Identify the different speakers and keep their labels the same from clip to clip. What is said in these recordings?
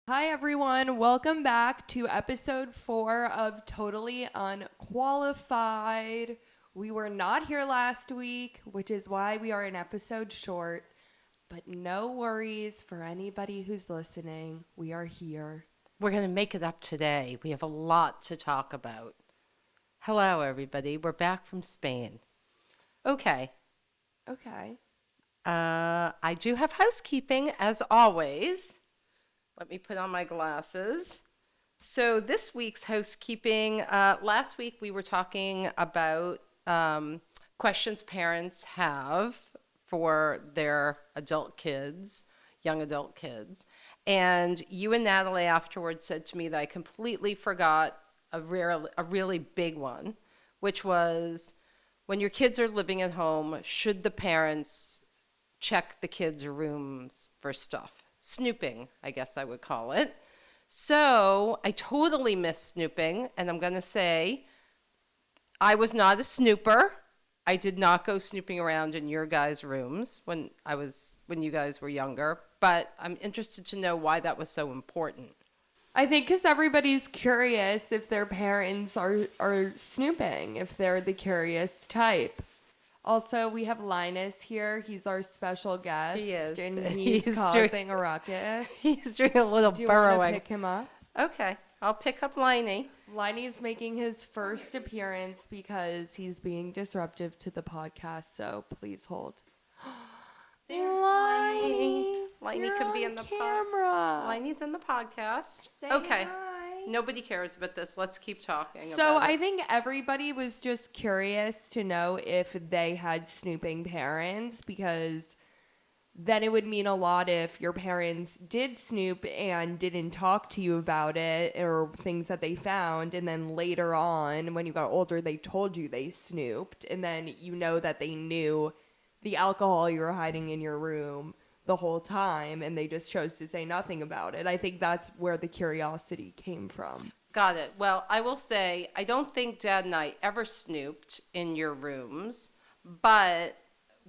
Speaker 1: Hi, everyone. Welcome back to episode 4 of Totally Unqualified. We were not here last week, which is why we are an episode short. But no worries for anybody who's listening. We are here.
Speaker 2: We're going to make it up today. We have a lot to talk about. Hello, everybody. We're back from Spain. Okay.
Speaker 1: Okay.
Speaker 2: I do have housekeeping, as always. Let me put on my glasses. So this week's housekeeping, last week we were talking about questions parents have for their adult kids, young adult kids. And you and Natalie afterwards said to me that I completely forgot a really big one, which was when your kids are living at home, should the parents check the kids' rooms for stuff? Snooping, I guess I would call it. So I totally missed snooping, and I'm going to say I was not a snooper. I did not go snooping around in your guys' rooms when you guys were younger, but I'm interested to know why that was so important.
Speaker 1: I think because everybody's curious if their parents are snooping, if they're the curious type. Also, we have Linus here. He's our special guest.
Speaker 2: He is.
Speaker 1: And he's causing a ruckus.
Speaker 2: He's doing a little
Speaker 1: Do you
Speaker 2: burrowing.
Speaker 1: want to pick him up?
Speaker 2: Okay, I'll pick up Liney.
Speaker 1: Liney's making his first appearance because he's being disruptive to the podcast, so please hold. Liney.
Speaker 2: Liney can be in the
Speaker 1: camera.
Speaker 2: Liney's in the podcast.
Speaker 1: Say
Speaker 2: okay.
Speaker 1: hi.
Speaker 2: Nobody cares about this. Let's keep talking.
Speaker 1: So
Speaker 2: about
Speaker 1: I
Speaker 2: it.
Speaker 1: think everybody was just curious to know if they had snooping parents, because then it would mean a lot if your parents did snoop and didn't talk to you about it or things that they found, and then later on when you got older they told you they snooped, and then you know that they knew the alcohol you were hiding in your room the whole time and they just chose to say nothing about it. I think that's where the curiosity came from.
Speaker 2: Got it. Well, I will say I don't think Dad and I ever snooped in your rooms, but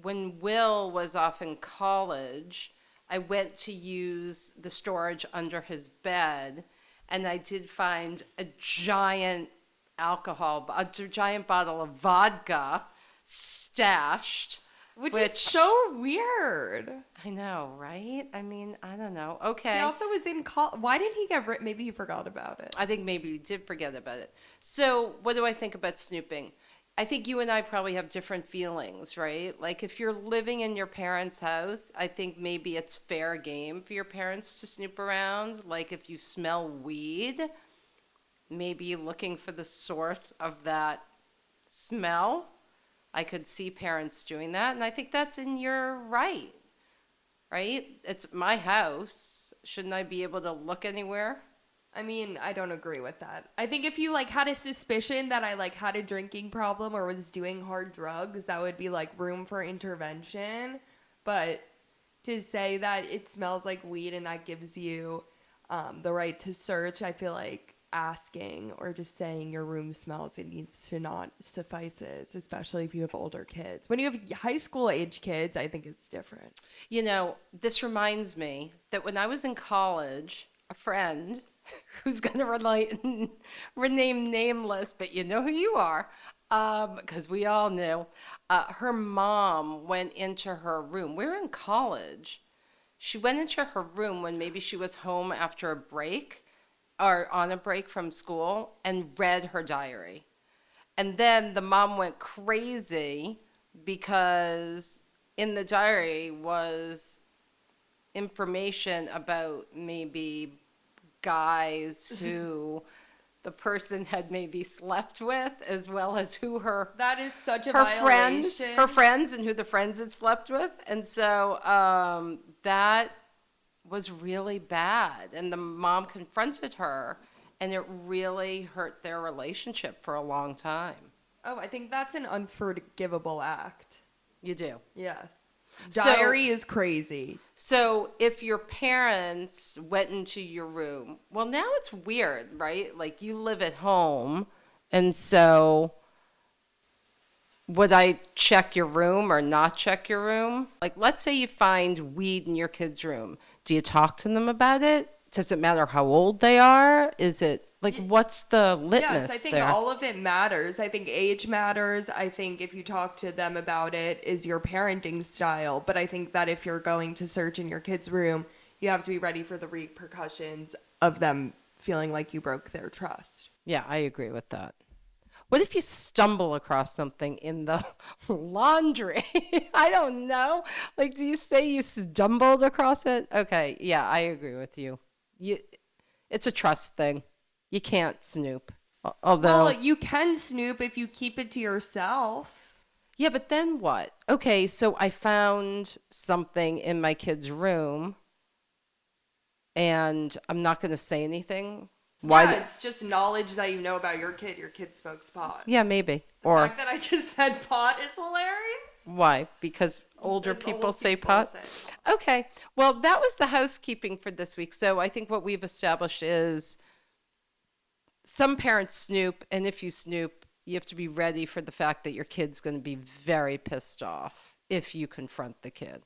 Speaker 2: when Will was off in college, I went to use the storage under his bed, and I did find a giant bottle of vodka stashed.
Speaker 1: Which is so weird.
Speaker 2: I know, right? I mean, I don't know. Okay.
Speaker 1: He also was in college. Why did he get maybe he forgot about it.
Speaker 2: I think maybe he did forget about it. So what do I think about snooping? I think you and I probably have different feelings, right? Like if you're living in your parents' house, I think maybe it's fair game for your parents to snoop around. Like if you smell weed, maybe looking for the source of that smell. I could see parents doing that, and I think that's in your right? It's my house. Shouldn't I be able to look anywhere?
Speaker 1: I mean, I don't agree with that. I think if you had a suspicion that I had a drinking problem or was doing hard drugs, that would be room for intervention. But to say that it smells like weed and that gives you the right to search, I feel like asking or just saying your room smells, it needs to not suffices, especially if you have older kids. When you have high school age kids, I think it's different.
Speaker 2: You know, this reminds me that when I was in college, a friend who's going to rename nameless, but you know who you are, because we all knew, her mom went into her room. We were in college. She went into her room when maybe she was home after a break or on a break from school and read her diary. And then the mom went crazy because in the diary was information about maybe guys who the person had maybe slept with, as well as who
Speaker 1: that is such a violation.
Speaker 2: Her friends and who the friends had slept with. And so that was really bad, and the mom confronted her, and it really hurt their relationship for a long time.
Speaker 1: Oh, I think that's an unforgivable act.
Speaker 2: You do?
Speaker 1: Yes. Diary is crazy.
Speaker 2: So if your parents went into your room, well, now it's weird, right? Like you live at home, and so would I check your room or not check your room? Like, let's say you find weed in your kid's room. Do you talk to them about it? does it matter how old they are? Is it like, what's the litmus
Speaker 1: Yes, I think
Speaker 2: there?
Speaker 1: all of it matters. I think age matters. I think if you talk to them about it, is your parenting style. But I think that if you're going to search in your kid's room, you have to be ready for the repercussions of them feeling like you broke their trust.
Speaker 2: Yeah, I agree with that. What if you stumble across something in the laundry? I don't know. Like, do you say you stumbled across it? Okay, yeah, I agree with you. You, it's a trust thing. You can't snoop.
Speaker 1: Well,
Speaker 2: Although,
Speaker 1: you can snoop if you keep it to yourself.
Speaker 2: yeah, but then what? Okay, so I found something in my kid's room and I'm not going to say anything. Why?
Speaker 1: Yeah, it's just knowledge that you know about your kid. Your kid smokes pot.
Speaker 2: Yeah, maybe.
Speaker 1: The
Speaker 2: Or
Speaker 1: fact that I just said pot is hilarious.
Speaker 2: why? Because older
Speaker 1: That's
Speaker 2: people
Speaker 1: old
Speaker 2: say
Speaker 1: people
Speaker 2: pot?
Speaker 1: say.
Speaker 2: Okay. Well, that was the housekeeping for this week. So I think what we've established is some parents snoop, and if you snoop, you have to be ready for the fact that your kid's going to be very pissed off if you confront the kid.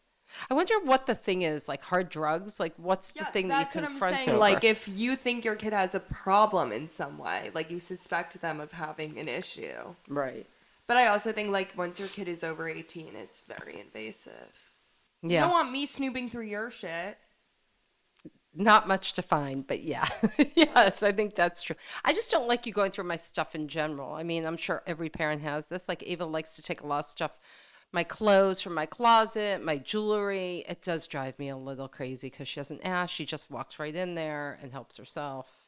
Speaker 2: I wonder what the thing is, like hard drugs? Like, what's the
Speaker 1: Yeah,
Speaker 2: thing that
Speaker 1: that's
Speaker 2: you
Speaker 1: what I'm
Speaker 2: confront
Speaker 1: saying.
Speaker 2: over?
Speaker 1: Like, if you think your kid has a problem in some way, like you suspect them of having an issue.
Speaker 2: Right.
Speaker 1: But I also think, like, once your kid is over 18, it's very invasive. You
Speaker 2: Yeah.
Speaker 1: don't want me snooping through your shit.
Speaker 2: Not much to find, but yeah. Yes, I think that's true. I just don't like you going through my stuff in general. I mean, I'm sure every parent has this. Like Ava likes to take a lot of stuff, my clothes from my closet, my jewelry. It does drive me a little crazy because she doesn't ask. She just walks right in there and helps herself.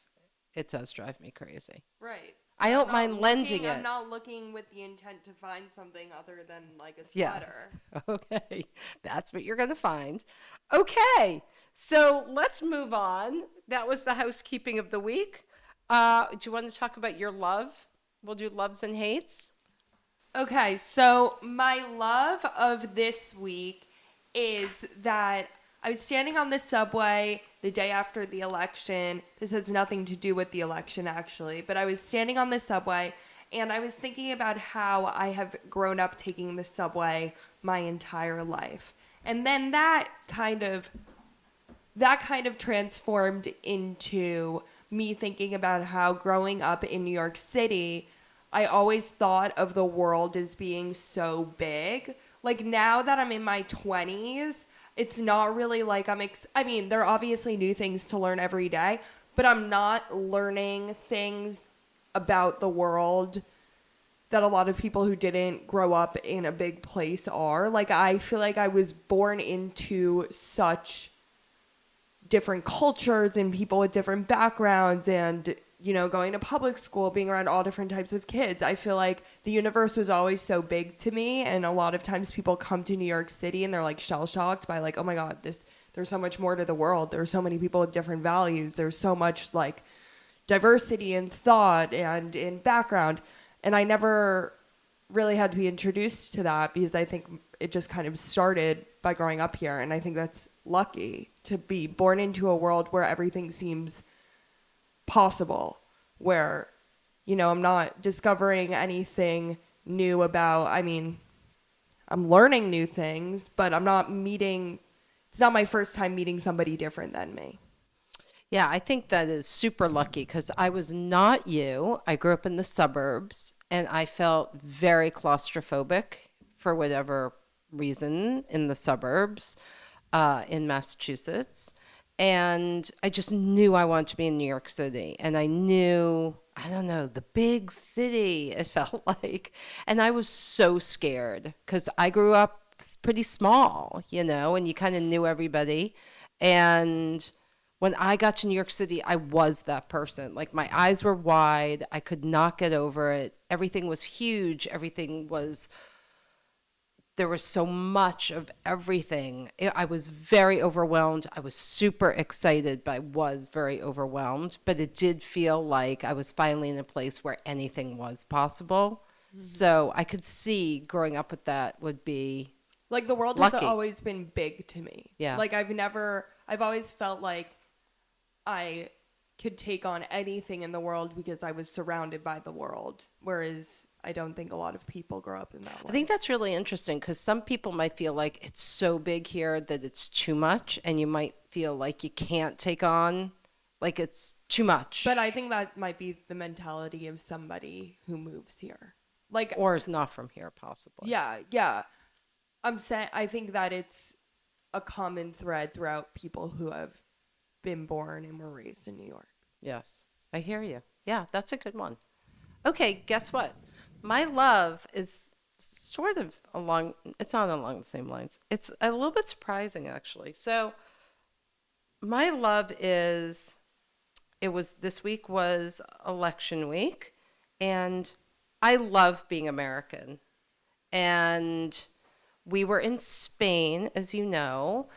Speaker 2: It does drive me crazy.
Speaker 1: Right.
Speaker 2: I
Speaker 1: I'm
Speaker 2: don't
Speaker 1: not
Speaker 2: mind lending
Speaker 1: I'm
Speaker 2: it.
Speaker 1: not looking with the intent to find something other than, like, a
Speaker 2: Yes.
Speaker 1: sweater.
Speaker 2: Okay. That's what you're going to find. Okay. So let's move on. That was the housekeeping of the week. Do you want to talk about your love? We'll do loves and hates.
Speaker 1: Okay, so my love of this week is that I was standing on the subway the day after the election. This has nothing to do with the election, actually, but I was standing on the subway and I was thinking about how I have grown up taking the subway my entire life. And then that kind of transformed into me thinking about how growing up in New York City, I always thought of the world as being so big. Like now that I'm in my 20s, it's not really like I mean, there are obviously new things to learn every day, but I'm not learning things about the world that a lot of people who didn't grow up in a big place are. Like I feel like I was born into such different cultures and people with different backgrounds and going to public school, being around all different types of kids. I feel like the universe was always so big to me, and a lot of times people come to New York City and they're like shell shocked by like, oh my god, there's so much more to the world. There's so many people with different values. There's so much like diversity in thought and in background, and I never really had to be introduced to that because I think it just kind of started by growing up here, and I think that's lucky to be born into a world where everything seems possible, where I'm not discovering anything new about, I mean, I'm learning new things, but it's not my first time meeting somebody different than me.
Speaker 2: Yeah, I think that is super lucky because I was not you. I grew up in the suburbs and I felt very claustrophobic for whatever reason in the suburbs in Massachusetts. And I just knew I wanted to be in New York City. And I knew, I don't know, the big city, it felt like. And I was so scared because I grew up pretty small, and you kind of knew everybody. And when I got to New York City, I was that person. Like my eyes were wide. I could not get over it. Everything was huge. There was so much of everything. I was very overwhelmed. I was super excited, but I was very overwhelmed. But it did feel like I was finally in a place where anything was possible. Mm-hmm. So I could see growing up with that would be
Speaker 1: like the world
Speaker 2: lucky.
Speaker 1: Has always been big to me.
Speaker 2: Yeah.
Speaker 1: Like I've always felt like I could take on anything in the world because I was surrounded by the world. Whereas I don't think a lot of people grow up in that way.
Speaker 2: I think that's really interesting because some people might feel like it's so big here that it's too much, and you might feel like you can't take on Like it's too much.
Speaker 1: But I think that might be the mentality of somebody who moves here. Like,
Speaker 2: Or is not from here, possibly.
Speaker 1: yeah. I'm saying I think that it's a common thread throughout people who have been born and were raised in New York.
Speaker 2: Yes, I hear you. Yeah, that's a good one. Okay, guess what? My love is sort of along, it's not along the same lines. It's a little bit surprising, actually. So, my love is, this week was election week, and I love being American. And we were in Spain, as you know.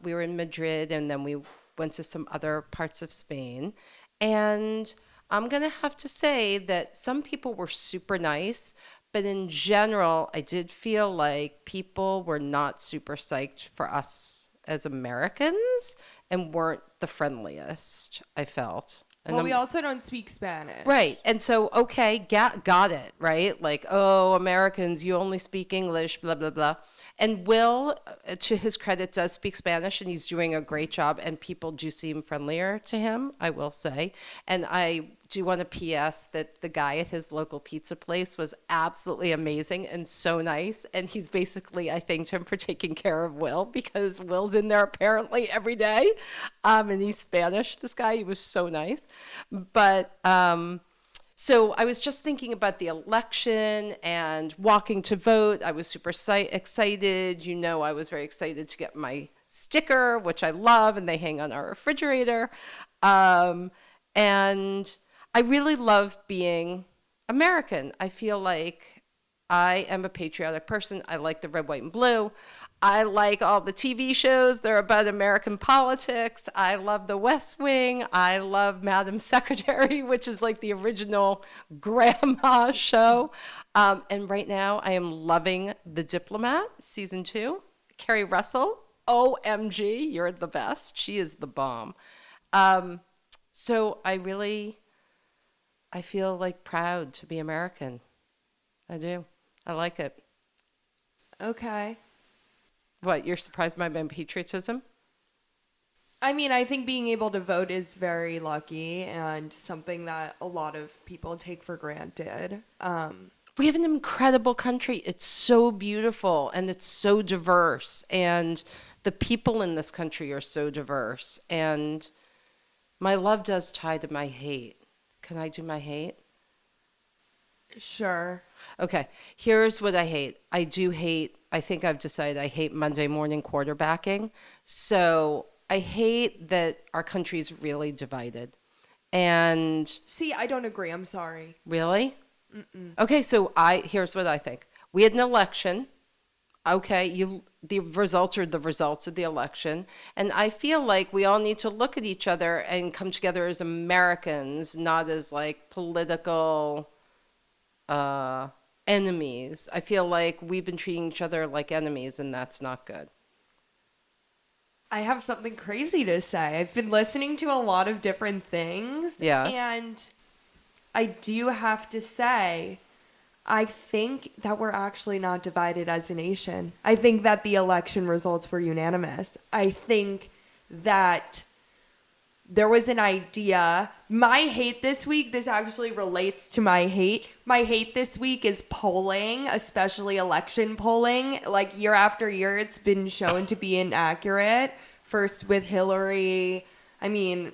Speaker 2: We were in Madrid, and then we went to some other parts of Spain. And I'm going to have to say that some people were super nice, but in general, I did feel like people were not super psyched for us as Americans and weren't the friendliest, I felt. And
Speaker 1: Well, we also don't speak Spanish.
Speaker 2: right. And so, okay, got it, right? Like, oh, Americans, you only speak English, blah, blah, blah. And Will, to his credit, does speak Spanish, and he's doing a great job, and people do seem friendlier to him, I will say. And I do want to PS that the guy at his local pizza place was absolutely amazing and so nice. And he's basically, I thanked him for taking care of Will, because Will's in there apparently every day. And he's Spanish, this guy. He was so nice. But so I was just thinking about the election and walking to vote. I was super excited. You know, I was very excited to get my sticker, which I love, and they hang on our refrigerator. And I really love being American. I feel like I am a patriotic person. I like the red, white, and blue. I like all the TV shows. They're about American politics. I love The West Wing. I love Madam Secretary, which is like the original grandma show. And right now I am loving The Diplomat, season 2. Carrie Russell, OMG, you're the best. She is the bomb. So I feel like proud to be American. I do. I like it.
Speaker 1: Okay.
Speaker 2: What, you're surprised by my patriotism?
Speaker 1: I mean, I think being able to vote is very lucky and something that a lot of people take for granted.
Speaker 2: We have an incredible country. It's so beautiful and it's so diverse. And the people in this country are so diverse. And my love does tie to my hate. Can I do my hate?
Speaker 1: Sure.
Speaker 2: Okay, here's what I hate. I think I've decided I hate Monday morning quarterbacking. So I hate that our country is really divided. And
Speaker 1: See, I don't agree. I'm sorry.
Speaker 2: really? Okay, so here's what I think. We had an election. Okay, the results are the results of the election. And I feel like we all need to look at each other and come together as Americans, not as like political enemies. I feel like we've been treating each other like enemies, and that's not good.
Speaker 1: I have something crazy to say. I've been listening to a lot of different things.
Speaker 2: Yes.
Speaker 1: And I do have to say, I think that we're actually not divided as a nation. I think that the election results were unanimous. I think that there was an idea. My hate this week, this actually relates to my hate. My hate this week is polling, especially election polling. Like year after year, it's been shown to be inaccurate. First with Hillary. I mean,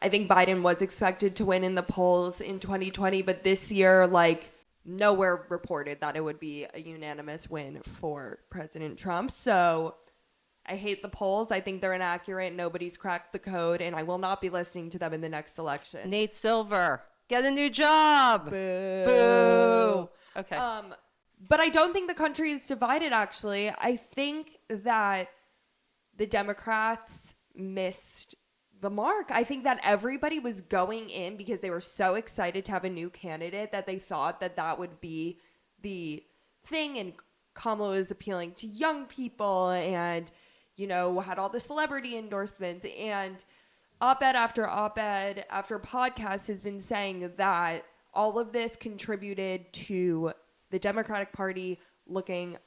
Speaker 1: I think Biden was expected to win in the polls in 2020, but this year, like, nowhere reported that it would be a unanimous win for President Trump. So I hate the polls. I think they're inaccurate. Nobody's cracked the code, and I will not be listening to them in the next election.
Speaker 2: Nate Silver, get a new job.
Speaker 1: Boo.
Speaker 2: Boo. Okay.
Speaker 1: But I don't think the country is divided, actually. I think that the Democrats missed the mark. I think that everybody was going in because they were so excited to have a new candidate that they thought that that would be the thing. And Kamala was appealing to young people and, you know, had all the celebrity endorsements. And op-ed after podcast has been saying that all of this contributed to the Democratic Party looking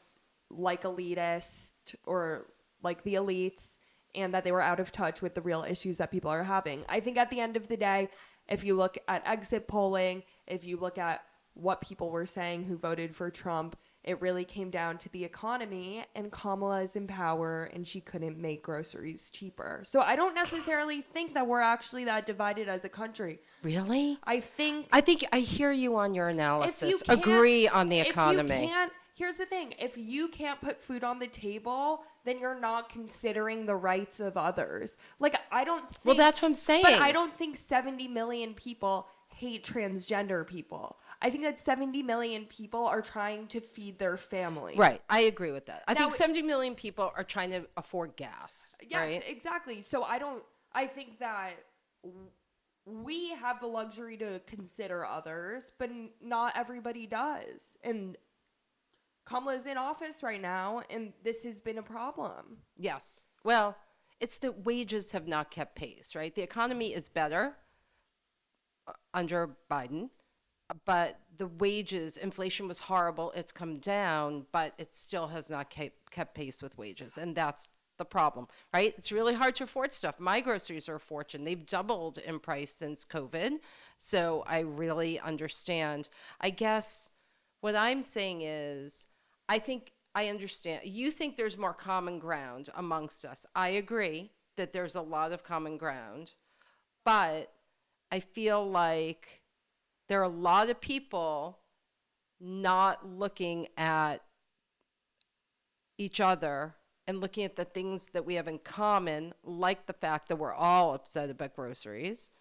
Speaker 1: like elitist or like the elites, and that they were out of touch with the real issues that people are having. I think at the end of the day, if you look at exit polling, if you look at what people were saying who voted for Trump, it really came down to the economy, and Kamala is in power and she couldn't make groceries cheaper. So I don't necessarily think that we're actually that divided as a country.
Speaker 2: Really?
Speaker 1: I think
Speaker 2: I hear you on your
Speaker 1: if
Speaker 2: analysis.
Speaker 1: you can't-
Speaker 2: Agree on the
Speaker 1: if
Speaker 2: economy.
Speaker 1: you can't, here's the thing. If you can't put food on the table, then you're not considering the rights of others. Like, I don't think...
Speaker 2: Well, that's what I'm saying.
Speaker 1: But I don't think 70 million people hate transgender people. I think that 70 million people are trying to feed their families.
Speaker 2: Right. I agree with that. I
Speaker 1: Now,
Speaker 2: think 70 million people are trying to afford gas.
Speaker 1: Yes,
Speaker 2: right?
Speaker 1: exactly. So I think that we have the luxury to consider others, but not everybody does. And Kamala's in office right now, and this has been a problem.
Speaker 2: Yes. Well, it's that wages have not kept pace, right? The economy is better under Biden, but the wages, inflation was horrible. It's come down, but it still has not kept pace with wages. And that's the problem, right? It's really hard to afford stuff. My groceries are a fortune. They've doubled in price since COVID. So I really understand. I guess what I'm saying is, I think I understand. You think there's more common ground amongst us. I agree that there's a lot of common ground, but I feel like there are a lot of people not looking at each other and looking at the things that we have in common, like the fact that we're all upset about groceries.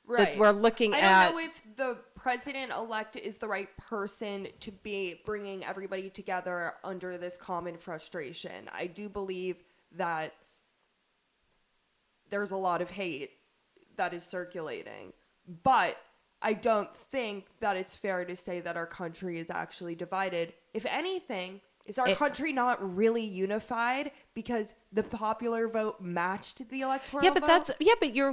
Speaker 1: Right.
Speaker 2: That we're looking
Speaker 1: I
Speaker 2: at...
Speaker 1: don't know if the president-elect is the right person to be bringing everybody together under this common frustration. I do believe that there's a lot of hate that is circulating, but I don't think that it's fair to say that our country is actually divided. If anything, is our country not really unified because the popular vote matched the electoral vote?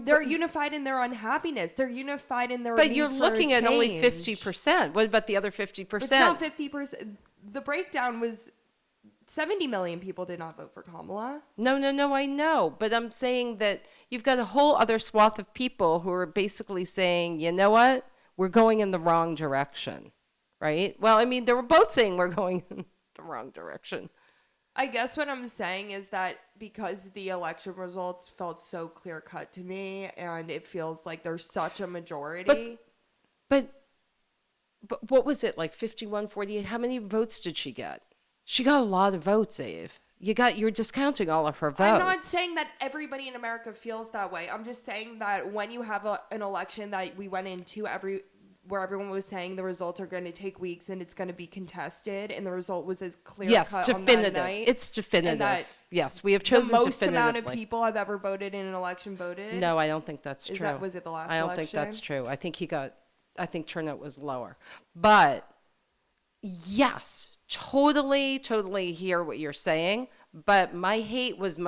Speaker 1: They're unified in their unhappiness. They're unified in their
Speaker 2: But
Speaker 1: need
Speaker 2: you're
Speaker 1: for
Speaker 2: looking at only
Speaker 1: change.
Speaker 2: 50%. What about the other 50%?
Speaker 1: It's not 50%. The breakdown was 70 million people did not vote for Kamala.
Speaker 2: No, I know. But I'm saying that you've got a whole other swath of people who are basically saying, you know what? We're going in the wrong direction, right? Well, I mean, they were both saying we're going in the wrong direction.
Speaker 1: I guess what I'm saying is that because the election results felt so clear-cut to me, and it feels like there's such a majority.
Speaker 2: But what was it, like 51-48? How many votes did she get? She got a lot of votes, Ave. You're discounting all of her votes.
Speaker 1: I'm not saying that everybody in America feels that way. I'm just saying that when you have an election that we went into where everyone was saying the results are going to take weeks and it's going to be contested, and the result was as clear cut
Speaker 2: definitive.
Speaker 1: on that night.
Speaker 2: It's definitive. Yes, we have chosen
Speaker 1: the most
Speaker 2: definitively.
Speaker 1: amount of people have ever voted in an election voted.
Speaker 2: No, I don't think that's true.
Speaker 1: Was it the last
Speaker 2: I don't
Speaker 1: election?
Speaker 2: think that's true. I think turnout was lower. But yes, totally hear what you're saying. But my hate was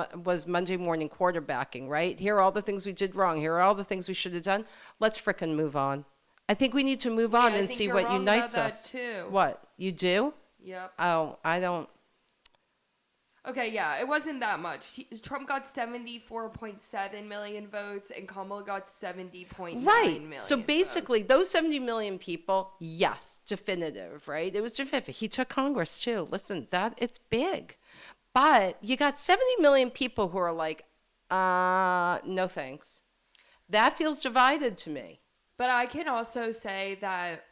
Speaker 2: Monday morning quarterbacking, right? Here are all the things we did wrong. Here are all the things we should have done. Let's frickin' move on. I think we need to move on and see what unites us.
Speaker 1: Too.
Speaker 2: What? You do?
Speaker 1: Yep.
Speaker 2: Oh, I don't.
Speaker 1: Okay, yeah, it wasn't that much. Trump got 74.7 million votes, and Kamala got 70.9 million.
Speaker 2: So basically,
Speaker 1: votes.
Speaker 2: those 70 million people, yes, definitive, right? It was definitive. He took Congress too. Listen, it's big. But you got 70 million people who are like, no thanks. That feels divided to me.
Speaker 1: But I can also say that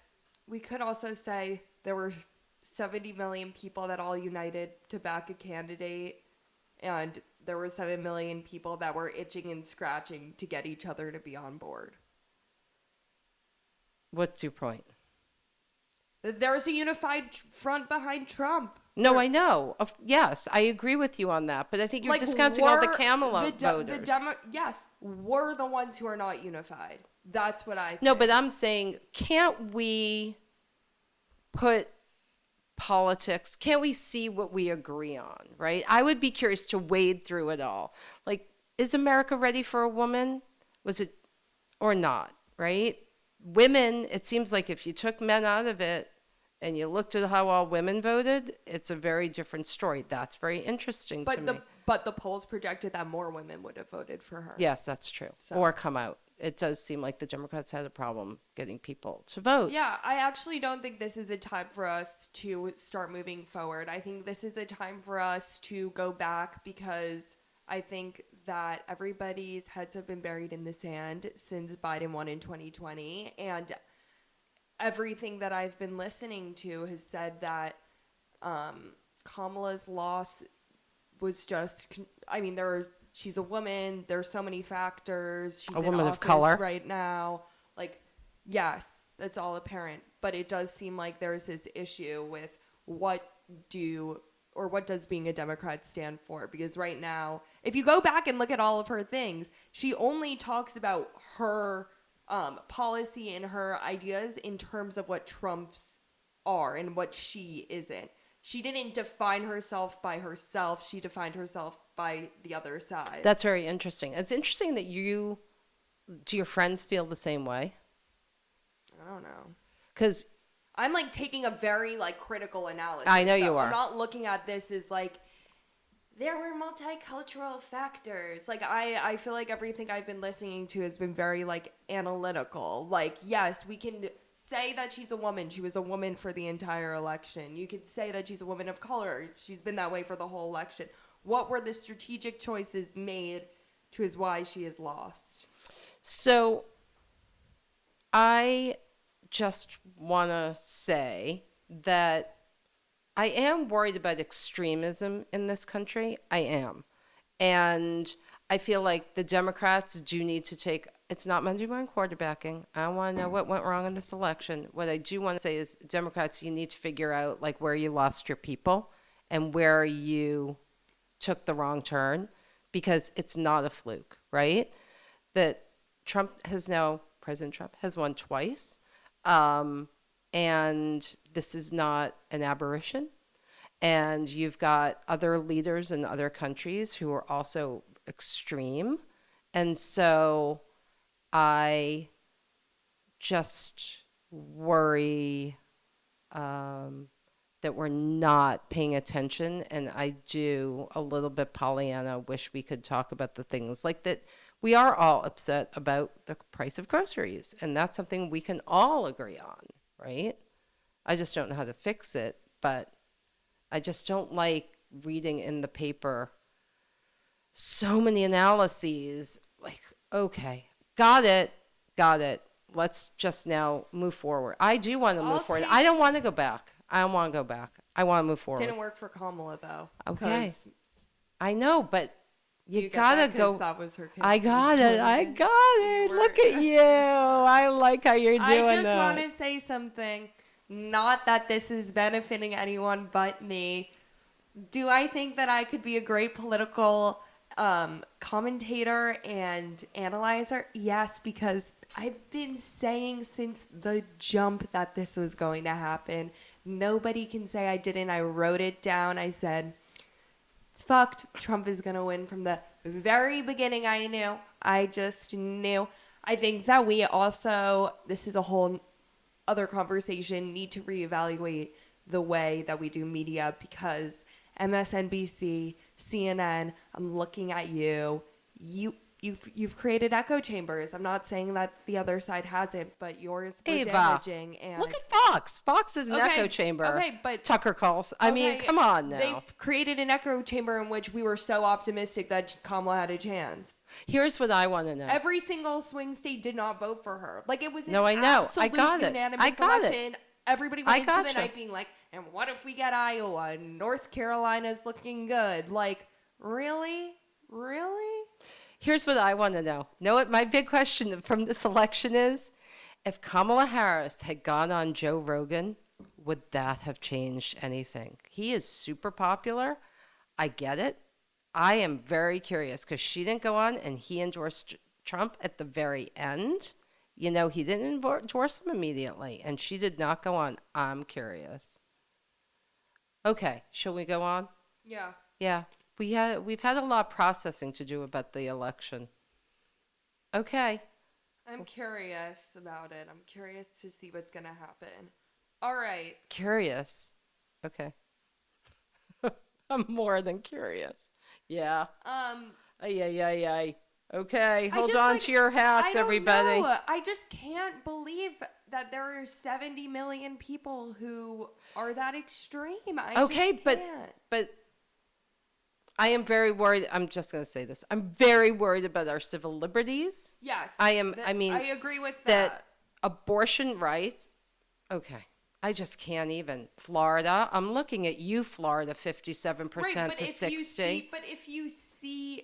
Speaker 1: we could also say there were 70 million people that all united to back a candidate, and there were 7 million people that were itching and scratching to get each other to be on board.
Speaker 2: What's your point?
Speaker 1: There's a unified front behind Trump.
Speaker 2: No, I know. Yes, I agree with you on that. But I think you're discounting all the Kamala voters.
Speaker 1: Yes, we're the ones who are not unified. That's what I think.
Speaker 2: No, but I'm saying, can't we put politics, can't we see what we agree on, right? I would be curious to wade through it all. Like, is America ready for a woman? Was it or not, right? Women, it seems like if you took men out of it and you looked at how all women voted, it's a very different story. That's very interesting to me.
Speaker 1: but the polls projected that more women would have voted for her.
Speaker 2: Yes, that's true.
Speaker 1: So.
Speaker 2: Or come out. It does seem like the Democrats had a problem getting people to vote.
Speaker 1: Yeah, I actually don't think this is a time for us to start moving forward. I think this is a time for us to go back, because I think that everybody's heads have been buried in the sand since Biden won in 2020. And everything that I've been listening to has said that Kamala's loss was just, I mean, she's a woman. There's so many factors. She's
Speaker 2: A
Speaker 1: in
Speaker 2: woman of
Speaker 1: office
Speaker 2: color.
Speaker 1: right now. Like, yes, that's all apparent. But it does seem like there's this issue with what does being a Democrat stand for? Because right now, if you go back and look at all of her things, she only talks about her policy and her ideas in terms of what Trump's are and what she isn't. She didn't define herself by herself. She defined herself by the other side.
Speaker 2: That's very interesting. It's interesting that do your friends feel the same way?
Speaker 1: I don't know.
Speaker 2: Because
Speaker 1: I'm like taking a very like critical analysis.
Speaker 2: I know you are.
Speaker 1: I'm not looking at this as like, there were multicultural factors. Like, I feel like everything I've been listening to has been very like analytical. Like, yes, we can say that she's a woman. She was a woman for the entire election. You could say that she's a woman of color. She's been that way for the whole election. What were the strategic choices made to is why she is lost?
Speaker 2: So I just want to say that I am worried about extremism in this country. I am. And I feel like the Democrats do need to take, it's not Monday morning quarterbacking. I don't want to know what went wrong in this election. What I do want to say is, Democrats, you need to figure out like where you lost your people and where you took the wrong turn, because it's not a fluke, right? That President Trump has won twice. And this is not an aberration. And you've got other leaders in other countries who are also extreme. And so I just worry that we're not paying attention. And I do a little bit Pollyanna wish we could talk about the things like that. We are all upset about the price of groceries, and that's something we can all agree on, right? I just don't know how to fix it, but I just don't like reading in the paper so many analyses. Like, okay, got it. Let's just now move forward. I do want to move forward. I don't want to go back. I don't want to go back. I want to move forward.
Speaker 1: Didn't work for Kamala, though.
Speaker 2: Okay. I know, but you gotta go.
Speaker 1: That was her
Speaker 2: I got it. Look at you. I like how you're doing
Speaker 1: I just
Speaker 2: that.
Speaker 1: want to say something. Not that this is benefiting anyone but me. Do I think that I could be a great political commentator and analyzer? Yes, because I've been saying since the jump that this was going to happen. Nobody can say I didn't. I wrote it down. I said, it's fucked. Trump is going to win from the very beginning. I knew. I just knew. I think that we also, this is a whole other conversation, need to reevaluate the way that we do media, because MSNBC, CNN, I'm looking at you. You've created echo chambers. I'm not saying that the other side hasn't, but yours were damaging. And
Speaker 2: look at Fox. Fox is an echo chamber.
Speaker 1: Okay, but
Speaker 2: Tucker calls. I mean, come on now.
Speaker 1: They've created an echo chamber in which we were so optimistic that Kamala had a chance.
Speaker 2: Here's what I want to know.
Speaker 1: Every single swing state did not vote for her. Like, it was an
Speaker 2: I got it.
Speaker 1: unanimous election. Everybody went into the night being like, and what if we get Iowa? North Carolina's looking good. Like, really? Really?
Speaker 2: Here's what I want to know. Know what my big question from this election is? If Kamala Harris had gone on Joe Rogan, would that have changed anything? He is super popular. I get it. I am very curious because she didn't go on and he endorsed Trump at the very end. You know, he didn't endorse him immediately, and she did not go on. I'm curious. Okay, shall we go on?
Speaker 1: Yeah.
Speaker 2: Yeah. We've had a lot of processing to do about the election. Okay.
Speaker 1: I'm curious about it. I'm curious to see what's going to happen. All right.
Speaker 2: Curious. Okay. I'm more than curious. Yeah.
Speaker 1: Um,
Speaker 2: Ay, ay, ay, ay. Okay,
Speaker 1: I
Speaker 2: hold
Speaker 1: just
Speaker 2: on
Speaker 1: like
Speaker 2: to your
Speaker 1: I
Speaker 2: hats,
Speaker 1: don't
Speaker 2: everybody.
Speaker 1: know. I just can't believe that there are 70 million people who are that extreme. I just
Speaker 2: Okay,
Speaker 1: can't.
Speaker 2: but I am very worried. I'm just going to say this. I'm very worried about our civil liberties.
Speaker 1: Yes,
Speaker 2: I am. I
Speaker 1: that I
Speaker 2: mean,
Speaker 1: agree with
Speaker 2: that
Speaker 1: that.
Speaker 2: abortion rights. Okay, I just can't even. Florida. I'm looking at you, Florida.
Speaker 1: Right,
Speaker 2: 57%
Speaker 1: but
Speaker 2: to
Speaker 1: if you see
Speaker 2: 60.
Speaker 1: but if you see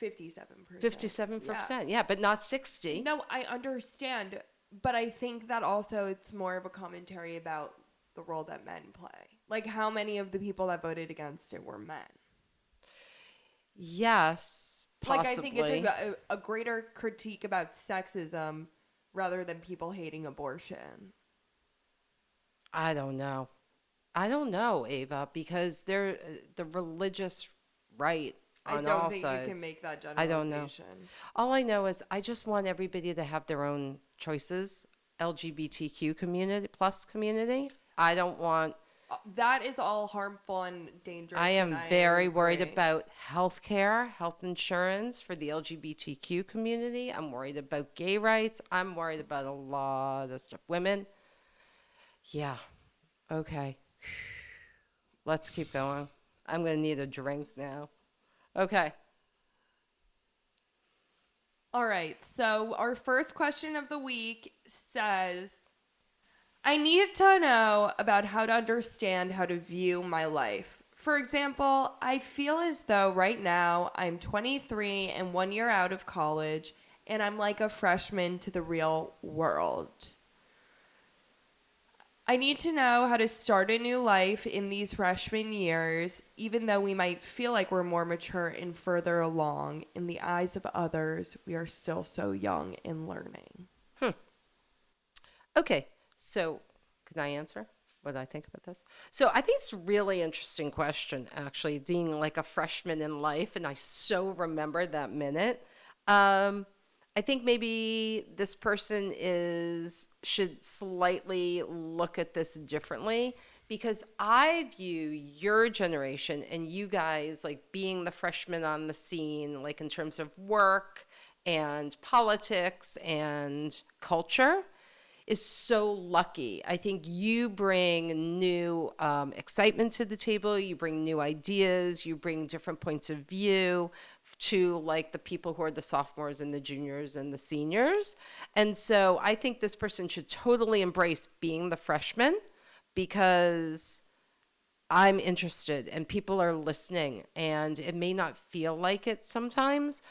Speaker 1: 57%. Yeah.
Speaker 2: 57%. Yeah, but not 60.
Speaker 1: No, I understand, but I think that also it's more of a commentary about the role that men play. Like how many of the people that voted against it were men.
Speaker 2: Yes,
Speaker 1: Like I think it's
Speaker 2: possibly.
Speaker 1: a greater critique about sexism rather than people hating abortion.
Speaker 2: I don't know. I don't know, Ava, because they're the religious right
Speaker 1: I
Speaker 2: on
Speaker 1: don't
Speaker 2: all
Speaker 1: think you can
Speaker 2: sides.
Speaker 1: make that
Speaker 2: I don't know.
Speaker 1: generalization.
Speaker 2: All I know is I just want everybody to have their own choices. LGBTQ community plus community. I don't want.
Speaker 1: That is all harmful and dangerous,
Speaker 2: I
Speaker 1: and
Speaker 2: am
Speaker 1: I
Speaker 2: very worried
Speaker 1: agree.
Speaker 2: about health care, health insurance for the LGBTQ community. I'm worried about gay rights. I'm worried about a lot of stuff. Women. Yeah. Okay. Let's keep going. I'm going to need a drink now. Okay.
Speaker 1: All right, so our first question of the week says I need to know about how to understand how to view my life. For example, I feel as though right now I'm 23 and 1 year out of college, and I'm like a freshman to the real world. I need to know how to start a new life in these freshman years, even though we might feel like we're more mature and further along. In the eyes of others, we are still so young and learning.
Speaker 2: Hmm. Okay. So, can I answer what I think about this? So, I think it's a really interesting question, actually, being like a freshman in life. And I so remember that minute. Um, I think maybe this person is should slightly look at this differently because I view your generation and you guys like being the freshmen on the scene, like in terms of work and politics and culture is so lucky. I think you bring new excitement to the table. You bring new ideas. You bring different points of view to like the people who are the sophomores and the juniors and the seniors. And so I think this person should totally embrace being the freshman because I'm interested and people are listening and it may not feel like it sometimes,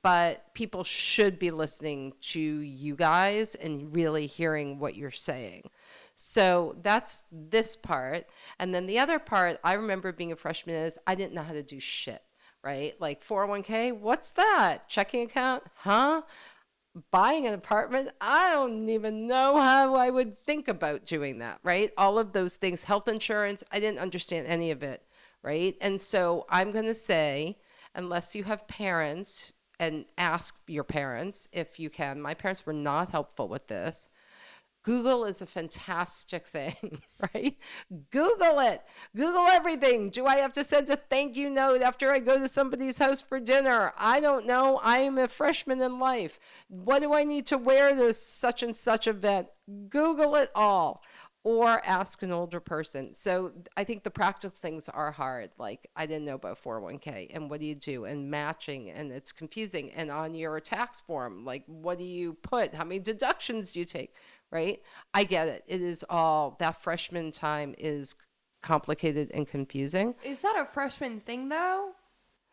Speaker 2: but people should be listening to you guys and really hearing what you're saying. So that's this part. And then the other part, I remember being a freshman is I didn't know how to do shit, right? Like 401k, what's that? Checking account? Huh? Buying an apartment, I don't even know how I would think about doing that, right? All of those things, health insurance, I didn't understand any of it, right? And so I'm going to say, unless you have parents, and ask your parents if you can. My parents were not helpful with this. Google is a fantastic thing, right? Google it. Google everything. Do I have to send a thank you note after I go to somebody's house for dinner? I don't know. I am a freshman in life. What do I need to wear to such and such event? Google it all or ask an older person. So I think the practical things are hard. Like I didn't know about 401k and what do you do and matching and it's confusing. And on your tax form, like what do you put? How many deductions do you take? Right? I get it. It is all that freshman time is complicated and confusing.
Speaker 1: Is that a freshman thing though?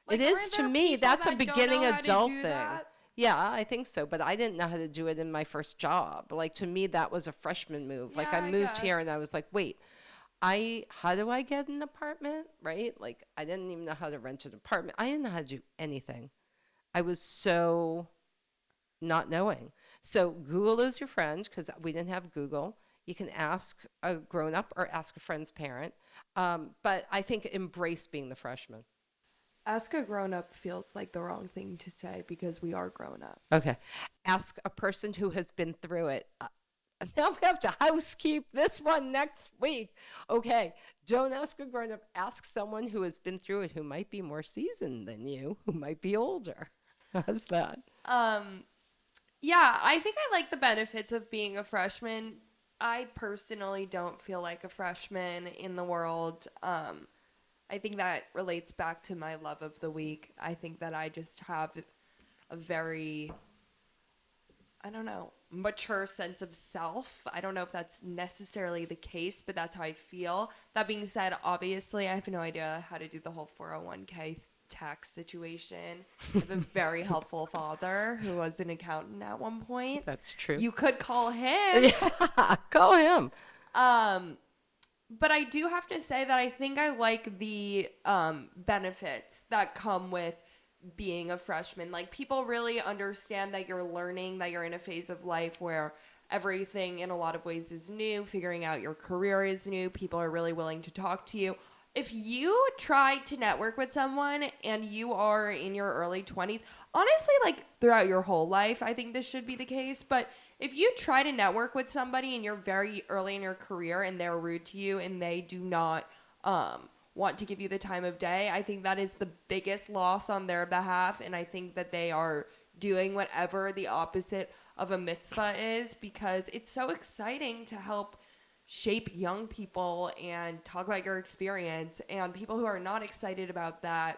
Speaker 2: It
Speaker 1: Like,
Speaker 2: is
Speaker 1: aren't
Speaker 2: to
Speaker 1: there
Speaker 2: me.
Speaker 1: people
Speaker 2: That's a
Speaker 1: that don't
Speaker 2: beginning
Speaker 1: know how to
Speaker 2: adult
Speaker 1: do
Speaker 2: thing.
Speaker 1: that?
Speaker 2: Yeah, I think so, but I didn't know how to do it in my first job. Like to me that was a freshman move.
Speaker 1: Yeah,
Speaker 2: Like I
Speaker 1: I
Speaker 2: moved
Speaker 1: guess.
Speaker 2: here and I was like, "Wait, I how do I get an apartment?" Right? Like I didn't even know how to rent an apartment. I didn't know how to do anything. I was so not knowing. So Google is your friend because we didn't have Google. You can ask a grown up or ask a friend's parent. But I think embrace being the freshman.
Speaker 1: Ask a grown up feels like the wrong thing to say because we are grown up.
Speaker 2: Okay. Ask a person who has been through it. Now we have to housekeep this one next week. Okay, don't ask a grown up. Ask someone who has been through it, who might be more seasoned than you, who might be older. How's that?
Speaker 1: Yeah, I think I like the benefits of being a freshman. I personally don't feel like a freshman in the world. I think that relates back to my love of the week. I think that I just have a very, I don't know, mature sense of self. I don't know if that's necessarily the case, but that's how I feel. That being said, obviously, I have no idea how to do the whole 401k tax situation. I have a very helpful father who was an accountant at one point.
Speaker 2: That's true.
Speaker 1: You could call him.
Speaker 2: Yeah, call him.
Speaker 1: But I do have to say that I think I like the benefits that come with being a freshman. Like, people really understand that you're learning, that you're in a phase of life where everything in a lot of ways is new. Figuring out your career is new. People are really willing to talk to you. If you try to network with someone and you are in your early 20s, honestly, like throughout your whole life, I think this should be the case. But if you try to network with somebody and you're very early in your career and they're rude to you and they do not want to give you the time of day, I think that is the biggest loss on their behalf. And I think that they are doing whatever the opposite of a mitzvah is, because it's so exciting to help shape young people and talk about your experience, and people who are not excited about that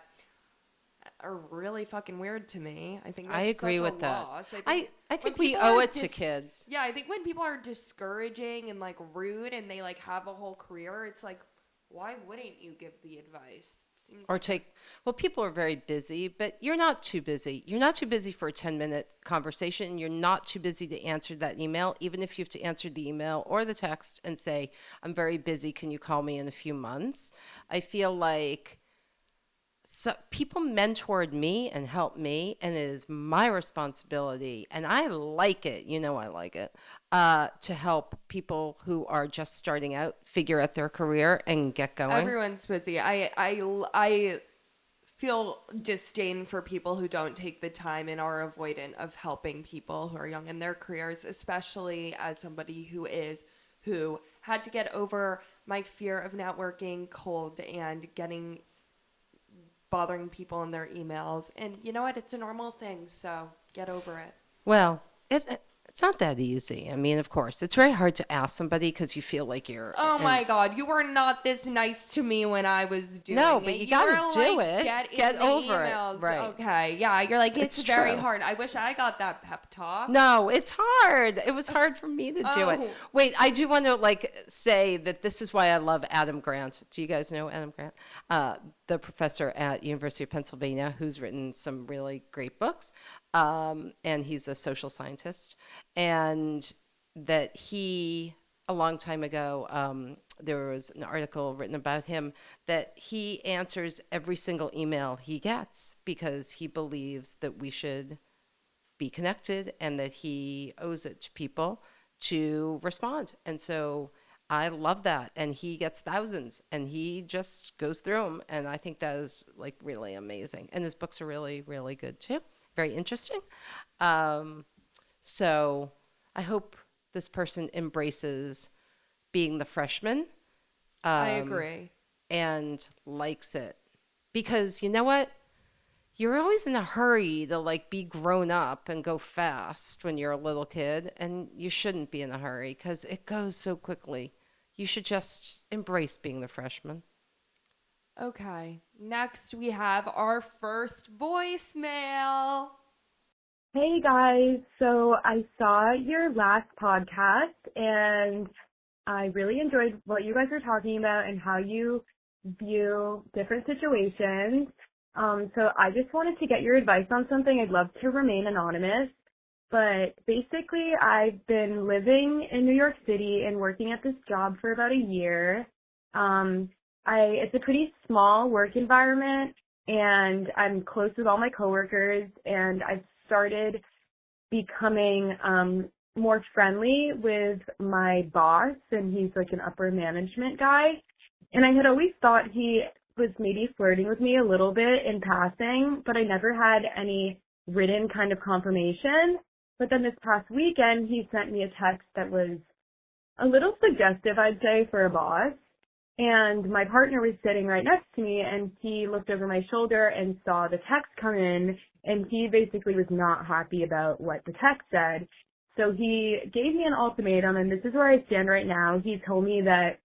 Speaker 1: are really fucking weird to me. I think that's
Speaker 2: I agree
Speaker 1: such
Speaker 2: with
Speaker 1: a
Speaker 2: that.
Speaker 1: loss.
Speaker 2: I
Speaker 1: when
Speaker 2: think we
Speaker 1: people
Speaker 2: owe
Speaker 1: are
Speaker 2: it to kids.
Speaker 1: Yeah, I think when people are discouraging and like rude and they like have a whole career, it's like, why wouldn't you give the advice? Seems
Speaker 2: Or
Speaker 1: like
Speaker 2: well, people are very busy, but you're not too busy. You're not too busy for a 10-minute conversation. You're not too busy to answer that email, even if you have to answer the email or the text and say, I'm very busy. Can you call me in a few months? I feel like people mentored me and helped me, and it is my responsibility, and I like it, I like it, to help people who are just starting out figure out their career and get going.
Speaker 1: everyone's busy. I feel disdain for people who don't take the time and are avoidant of helping people who are young in their careers, especially as somebody who had to get over my fear of networking cold and bothering people in their emails. And you know what? It's a normal thing, so get over it.
Speaker 2: Well, it's not that easy. I mean, of course, it's very hard to ask somebody because you feel like you're.
Speaker 1: Oh my God, you were not this nice to me when I was doing it.
Speaker 2: No, but you gotta do it. Get over it. Right.
Speaker 1: Okay, yeah, you're like, it's very
Speaker 2: true.
Speaker 1: hard. I wish I got that pep talk.
Speaker 2: No, it's hard. It was hard for me to do it. Wait, I do want to say that this is why I love Adam Grant. Do you guys know Adam Grant? The professor at University of Pennsylvania who's written some really great books. And he's a social scientist. And that he, a long time ago, there was an article written about him that he answers every single email he gets because he believes that we should be connected and that he owes it to people to respond. And so I love that. And he gets thousands and he just goes through them. And I think that is really amazing. And his books are really, really good too. Very interesting. So I hope this person embraces being the freshman.
Speaker 1: I agree.
Speaker 2: And likes it. Because you know what? You're always in a hurry to be grown up and go fast when you're a little kid. And you shouldn't be in a hurry because it goes so quickly. You should just embrace being the freshman.
Speaker 1: Okay. Next, we have our first voicemail.
Speaker 3: Hey guys, so I saw your last podcast and I really enjoyed what you guys were talking about and how you view different situations. So I just wanted to get your advice on something. I'd love to remain anonymous, but basically I've been living in New York City and working at this job for about a year. It's a pretty small work environment and I'm close with all my coworkers and I've started becoming more friendly with my boss, and he's an upper management guy. And I had always thought he was maybe flirting with me a little bit in passing, but I never had any written kind of confirmation. But then this past weekend, he sent me a text that was a little suggestive, I'd say, for a boss. And my partner was sitting right next to me, and he looked over my shoulder and saw the text come in, and he basically was not happy about what the text said. So he gave me an ultimatum, and this is where I stand right now. He told me that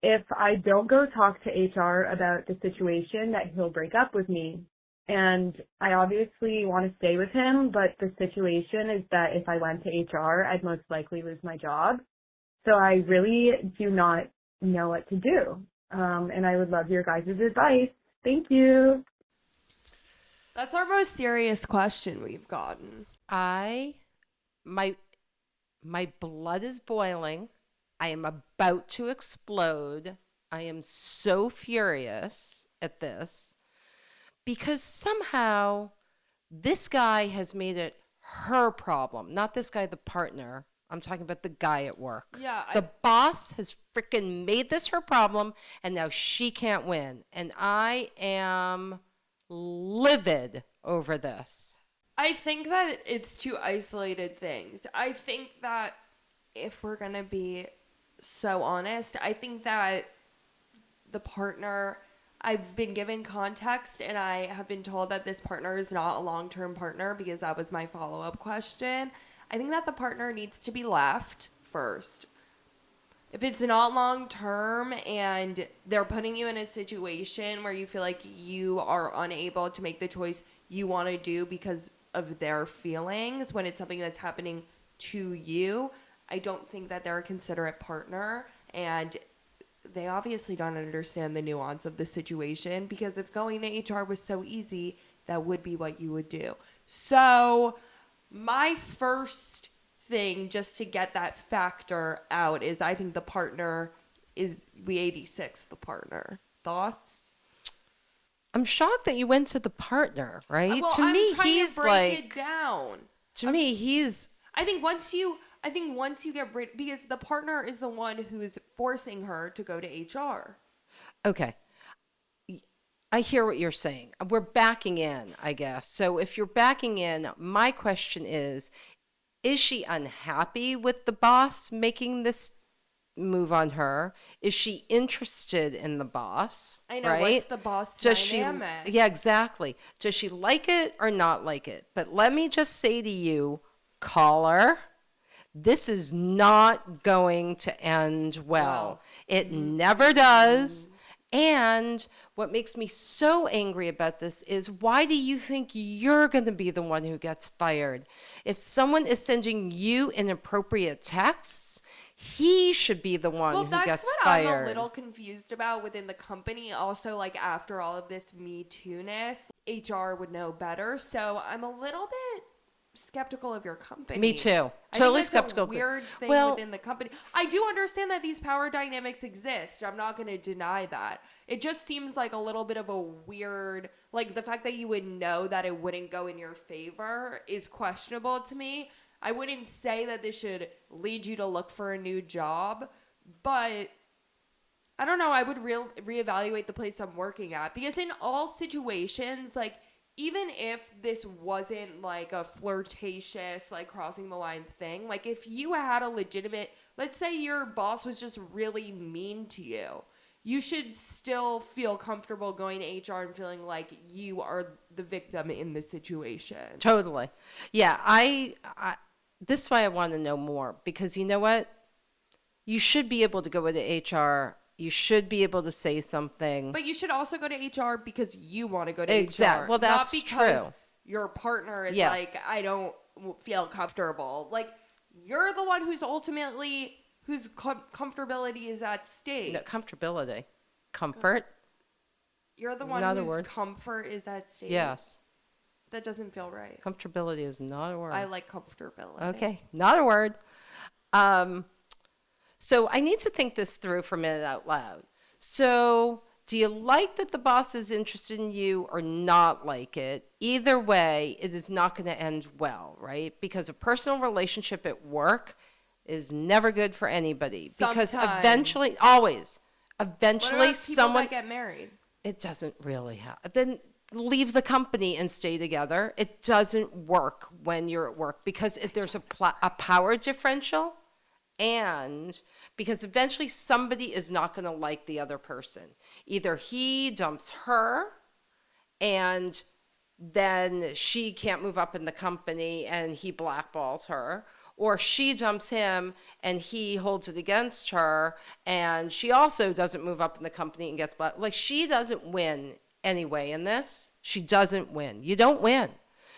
Speaker 3: if I don't go talk to HR about the situation, that he'll break up with me. And I obviously want to stay with him, but the situation is that if I went to HR, I'd most likely lose my job. So I really do not know what to do. And I would love your guys' advice. Thank you.
Speaker 1: That's our most serious question we've gotten.
Speaker 2: My blood is boiling. I am about to explode. I am so furious at this because somehow this guy has made it her problem, not this guy, the partner. I'm talking about the guy at work.
Speaker 1: Yeah.
Speaker 2: The boss has freaking made this her problem, and now she can't win. And I am livid over this.
Speaker 1: I think that it's two isolated things. I think that if we're going to be so honest, I think that the partner, I've been given context and I have been told that this partner is not a long-term partner because that was my follow-up question. I think that the partner needs to be left first. If it's not long-term and they're putting you in a situation where you feel like you are unable to make the choice you want to do because of their feelings when it's something that's happening to you, I don't think that they're a considerate partner, and they obviously don't understand the nuance of the situation, because if going to HR was so easy, that would be what you would do. So my first thing, just to get that factor out, is I think the partner is, we 86 the partner. Thoughts?
Speaker 2: I'm shocked that you went to the partner, right?
Speaker 1: Well,
Speaker 2: to me,
Speaker 1: trying
Speaker 2: he's
Speaker 1: to break
Speaker 2: like,
Speaker 1: it down.
Speaker 2: to me, he's,
Speaker 1: I think once you get rid, because the partner is the one who's forcing her to go to HR.
Speaker 2: okay. I hear what you're saying. We're backing in, I guess. So if you're backing in, my question is she unhappy with the boss making this move on her? Is she interested in the boss?
Speaker 1: I know,
Speaker 2: right?
Speaker 1: what's the boss
Speaker 2: Does
Speaker 1: dynamic?
Speaker 2: yeah, exactly. Does she like it or not like it? But let me just say to you, caller, this is not going to end well. It never does. And what makes me so angry about this is, why do you think you're going to be the one who gets fired? If someone is sending you inappropriate texts, he should be the one who gets fired.
Speaker 1: Well, that's what I'm a little confused about within the company. Also, like, after all of this Me Too-ness, HR would know better. So I'm a little bit skeptical of your company.
Speaker 2: Me too.
Speaker 1: I think
Speaker 2: Totally
Speaker 1: that's
Speaker 2: skeptical.
Speaker 1: A weird thing within the company. I do understand that these power dynamics exist. I'm not going to deny that. It just seems like a little bit of a weird, like, the fact that you would know that it wouldn't go in your favor is questionable to me. I wouldn't say that this should lead you to look for a new job, but I don't know. I would reevaluate the place I'm working at, because in all situations, like, even if this wasn't like a flirtatious, like, crossing the line thing, like, if you had a legitimate, let's say your boss was just really mean to you, you should still feel comfortable going to HR and feeling like you are the victim in the situation.
Speaker 2: Totally. Yeah, I this is why I want to know more, because you know what? You should be able to go to HR. You should be able to say something.
Speaker 1: But you should also go to HR because you want to go to
Speaker 2: Exactly.
Speaker 1: HR.
Speaker 2: Well, that's
Speaker 1: not because
Speaker 2: true.
Speaker 1: Your partner is
Speaker 2: Yes.
Speaker 1: like, I don't feel comfortable. Like, you're the one who's ultimately, whose comfortability is at stake.
Speaker 2: No, comfortability. Comfort.
Speaker 1: You're the one
Speaker 2: Not a
Speaker 1: whose
Speaker 2: word.
Speaker 1: comfort is at stake.
Speaker 2: Yes.
Speaker 1: That doesn't feel right.
Speaker 2: Comfortability is not a word.
Speaker 1: I like comfortability.
Speaker 2: Okay, not a word. So I need to think this through for a minute out loud. So do you like that the boss is interested in you or not like it? Either way, it is not going to end well, right? Because a personal relationship at work is never good for anybody. Because
Speaker 1: Sometimes.
Speaker 2: eventually, always,
Speaker 1: What
Speaker 2: eventually
Speaker 1: about people
Speaker 2: someone...
Speaker 1: that get married?
Speaker 2: It doesn't really happen. Then leave the company and stay together. It doesn't work when you're at work, because if there's a power differential, And because eventually somebody is not going to like the other person. Either he dumps her and then she can't move up in the company and he blackballs her, or she dumps him and he holds it against her and she also doesn't move up in the company and gets black. Like, she doesn't win anyway in this. She doesn't win. You don't win.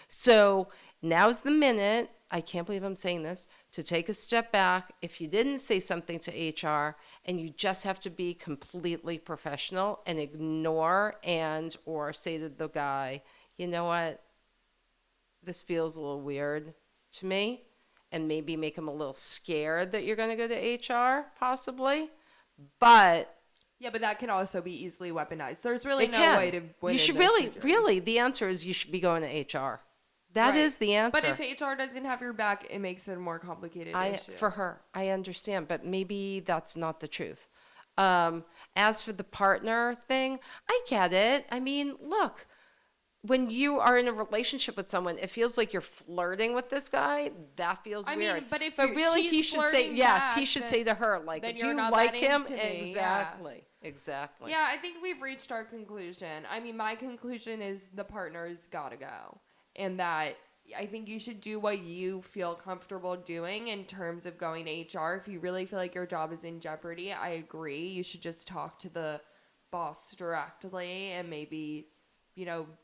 Speaker 2: So now's the minute, I can't believe I'm saying this, to take a step back. If you didn't say something to HR, and you just have to be completely professional and ignore and or say to the guy, you know what, this feels a little weird to me, and maybe make him a little scared that you're going to go to HR, possibly. But
Speaker 1: Yeah, but that can also be easily weaponized. There's really
Speaker 2: it
Speaker 1: no
Speaker 2: can.
Speaker 1: way to win.
Speaker 2: You should
Speaker 1: in this
Speaker 2: really,
Speaker 1: situation.
Speaker 2: really, the answer is you should be going to HR. That is
Speaker 1: Right.
Speaker 2: the answer.
Speaker 1: But if HR doesn't have your back, it makes it a more complicated issue.
Speaker 2: For her, I understand, but maybe that's not the truth. As for the partner thing, I get it. I mean, look, when you are in a relationship with someone, it feels like you're flirting with this guy. That feels
Speaker 1: I
Speaker 2: weird.
Speaker 1: mean, but if
Speaker 2: really,
Speaker 1: she's
Speaker 2: he should say,
Speaker 1: flirting
Speaker 2: yes, he
Speaker 1: back,
Speaker 2: should
Speaker 1: then-
Speaker 2: say to her, like,
Speaker 1: then
Speaker 2: do
Speaker 1: you're
Speaker 2: you
Speaker 1: not
Speaker 2: like
Speaker 1: that
Speaker 2: him?
Speaker 1: into me.
Speaker 2: Exactly. Exactly.
Speaker 1: Yeah, I think we've reached our conclusion. I mean, my conclusion is the partner's gotta go. And that I think you should do what you feel comfortable doing in terms of going to HR. If you really feel like your job is in jeopardy, I agree. You should just talk to the boss directly and maybe,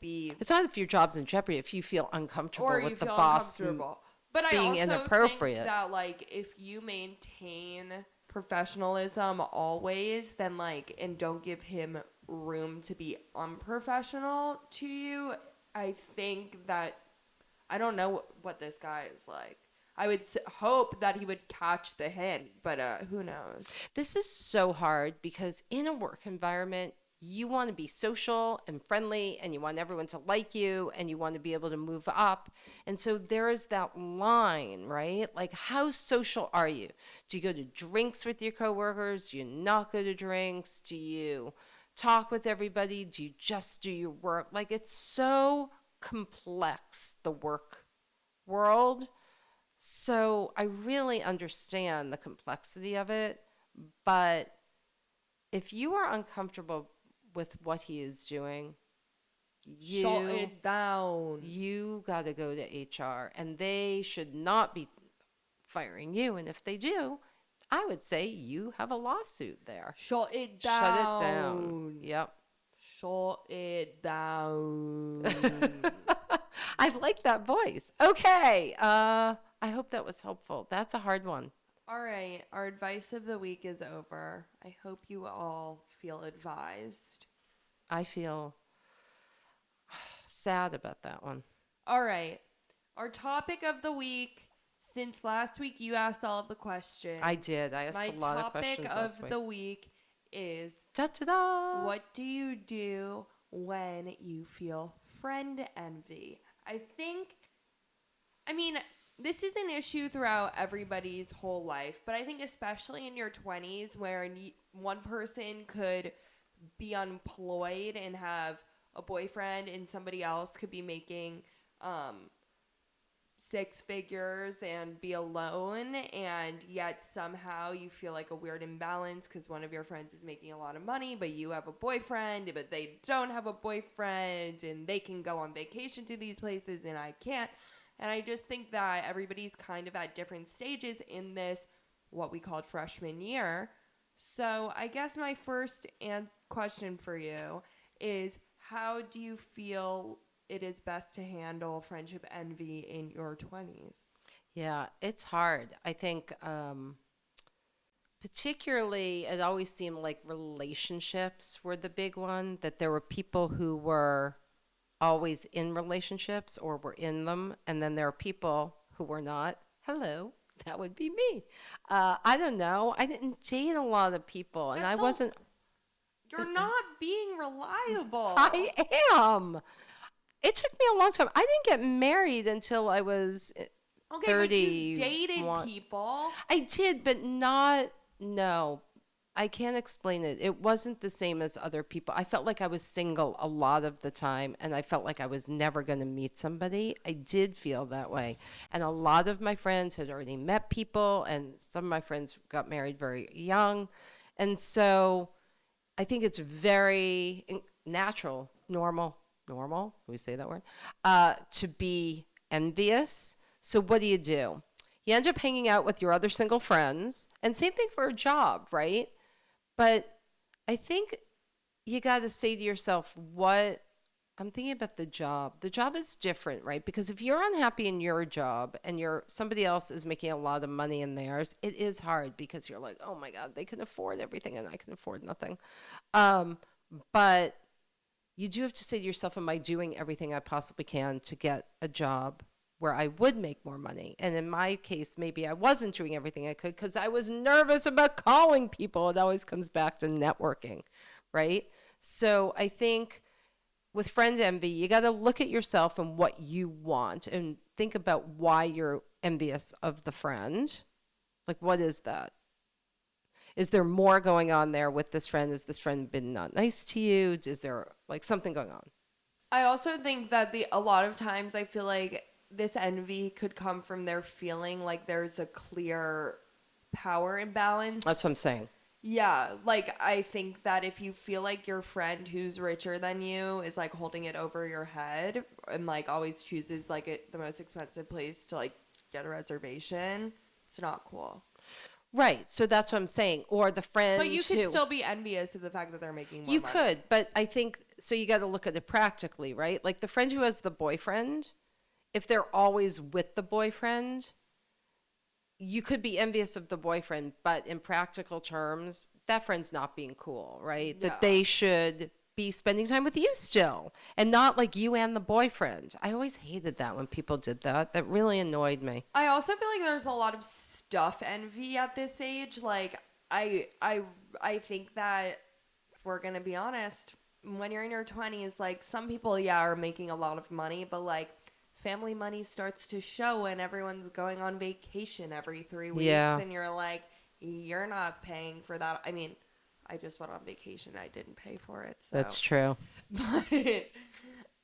Speaker 1: be...
Speaker 2: It's not if your job's in jeopardy, if you feel uncomfortable
Speaker 1: Or you
Speaker 2: with the
Speaker 1: feel
Speaker 2: boss.
Speaker 1: uncomfortable. But I
Speaker 2: being
Speaker 1: also
Speaker 2: inappropriate.
Speaker 1: think that, like, if you maintain professionalism always, then, like, and don't give him room to be unprofessional to you, I think that, I don't know what this guy is like. I would hope that he would catch the hint, but who knows?
Speaker 2: This is so hard because in a work environment, you want to be social and friendly and you want everyone to like you and you want to be able to move up. And so there is that line, right? Like, how social are you? Do you go to drinks with your coworkers? Do you not go to drinks? Do you talk with everybody? Do you just do your work? Like, it's so complex, the work world. So I really understand the complexity of it, but if you are uncomfortable with what he is doing,
Speaker 1: Shut it down.
Speaker 2: you got to go to HR, and they should not be firing you. And if they do, I would say you have a lawsuit there.
Speaker 1: Shut it down.
Speaker 2: Shut it down. Yep.
Speaker 1: Shut it down.
Speaker 2: I like that voice. Okay. I hope that was helpful. That's a hard one.
Speaker 1: All right, our advice of the week is over. I hope you all feel advised.
Speaker 2: I feel sad about that one.
Speaker 1: All right, our topic of the week. Since last week you asked all of the questions.
Speaker 2: I did. I asked
Speaker 1: My
Speaker 2: a lot of questions
Speaker 1: topic
Speaker 2: last
Speaker 1: of
Speaker 2: week.
Speaker 1: the week is
Speaker 2: Da-da-da.
Speaker 1: what do you do when you feel friend envy? I mean, this is an issue throughout everybody's whole life, but I think especially in your 20s where one person could be unemployed and have a boyfriend and somebody else could be making six figures and be alone, and yet somehow you feel like a weird imbalance because one of your friends is making a lot of money but you have a boyfriend, but they don't have a boyfriend, and they can go on vacation to these places and I can't. And I just think that everybody's kind of at different stages in this, what we called freshman year. So I guess my first question for you is, how do you feel it is best to handle friendship envy in your 20s?
Speaker 2: Yeah, it's hard. I think particularly it always seemed like relationships were the big one, that there were people who were always in relationships or were in them, and then there are people who were not. Hello, that would be me. I don't know. I didn't date a lot of people, and
Speaker 1: That's
Speaker 2: I wasn't.
Speaker 1: You're not being reliable.
Speaker 2: I am. It took me a long time. I didn't get married until I was
Speaker 1: Okay,
Speaker 2: 30.
Speaker 1: but you dated people.
Speaker 2: I did, but not. No. I can't explain it. It wasn't the same as other people. I felt like I was single a lot of the time, and I felt like I was never going to meet somebody. I did feel that way. And a lot of my friends had already met people, and some of my friends got married very young. And so I think it's very natural, normal, can we say that word? To be envious. So what do? You end up hanging out with your other single friends, and same thing for a job, right? But I think you got to say to yourself, what I'm thinking about the job. The job is different, right? Because if you're unhappy in your job and somebody else is making a lot of money in theirs, it is hard because you're like, oh my God, they can afford everything and I can afford nothing. But you do have to say to yourself, am I doing everything I possibly can to get a job where I would make more money? And in my case, maybe I wasn't doing everything I could because I was nervous about calling people. It always comes back to networking, right? So I think with friend envy, you got to look at yourself and what you want and think about why you're envious of the friend. Like, what is that? Is there more going on there with this friend? Has this friend been not nice to you? Is there like something going on?
Speaker 1: I also think that a lot of times I feel like this envy could come from their feeling like there's a clear power imbalance.
Speaker 2: That's what I'm saying.
Speaker 1: Yeah, like I think that if you feel like your friend who's richer than you is like holding it over your head and like always chooses like the most expensive place to like get a reservation, it's not cool.
Speaker 2: Right. So that's what I'm saying. Or the friend
Speaker 1: But you could still be envious of the fact that they're making more
Speaker 2: you
Speaker 1: money.
Speaker 2: could, but I think so you got to look at it practically, right? Like the friend who has the boyfriend, if they're always with the boyfriend, you could be envious of the boyfriend, but in practical terms, that friend's not being cool, right?
Speaker 1: No.
Speaker 2: That they should be spending time with you still and not like you and the boyfriend. I always hated that when people did that. That really annoyed me.
Speaker 1: I also feel like there's a lot of stuff envy at this age. Like I think that if we're gonna be honest, when you're in your 20s, like some people, are making a lot of money, but like family money starts to show and everyone's going on vacation every 3 weeks, and you're like, you're not paying for that. I mean, I just went on vacation. I didn't pay for it. So.
Speaker 2: That's true.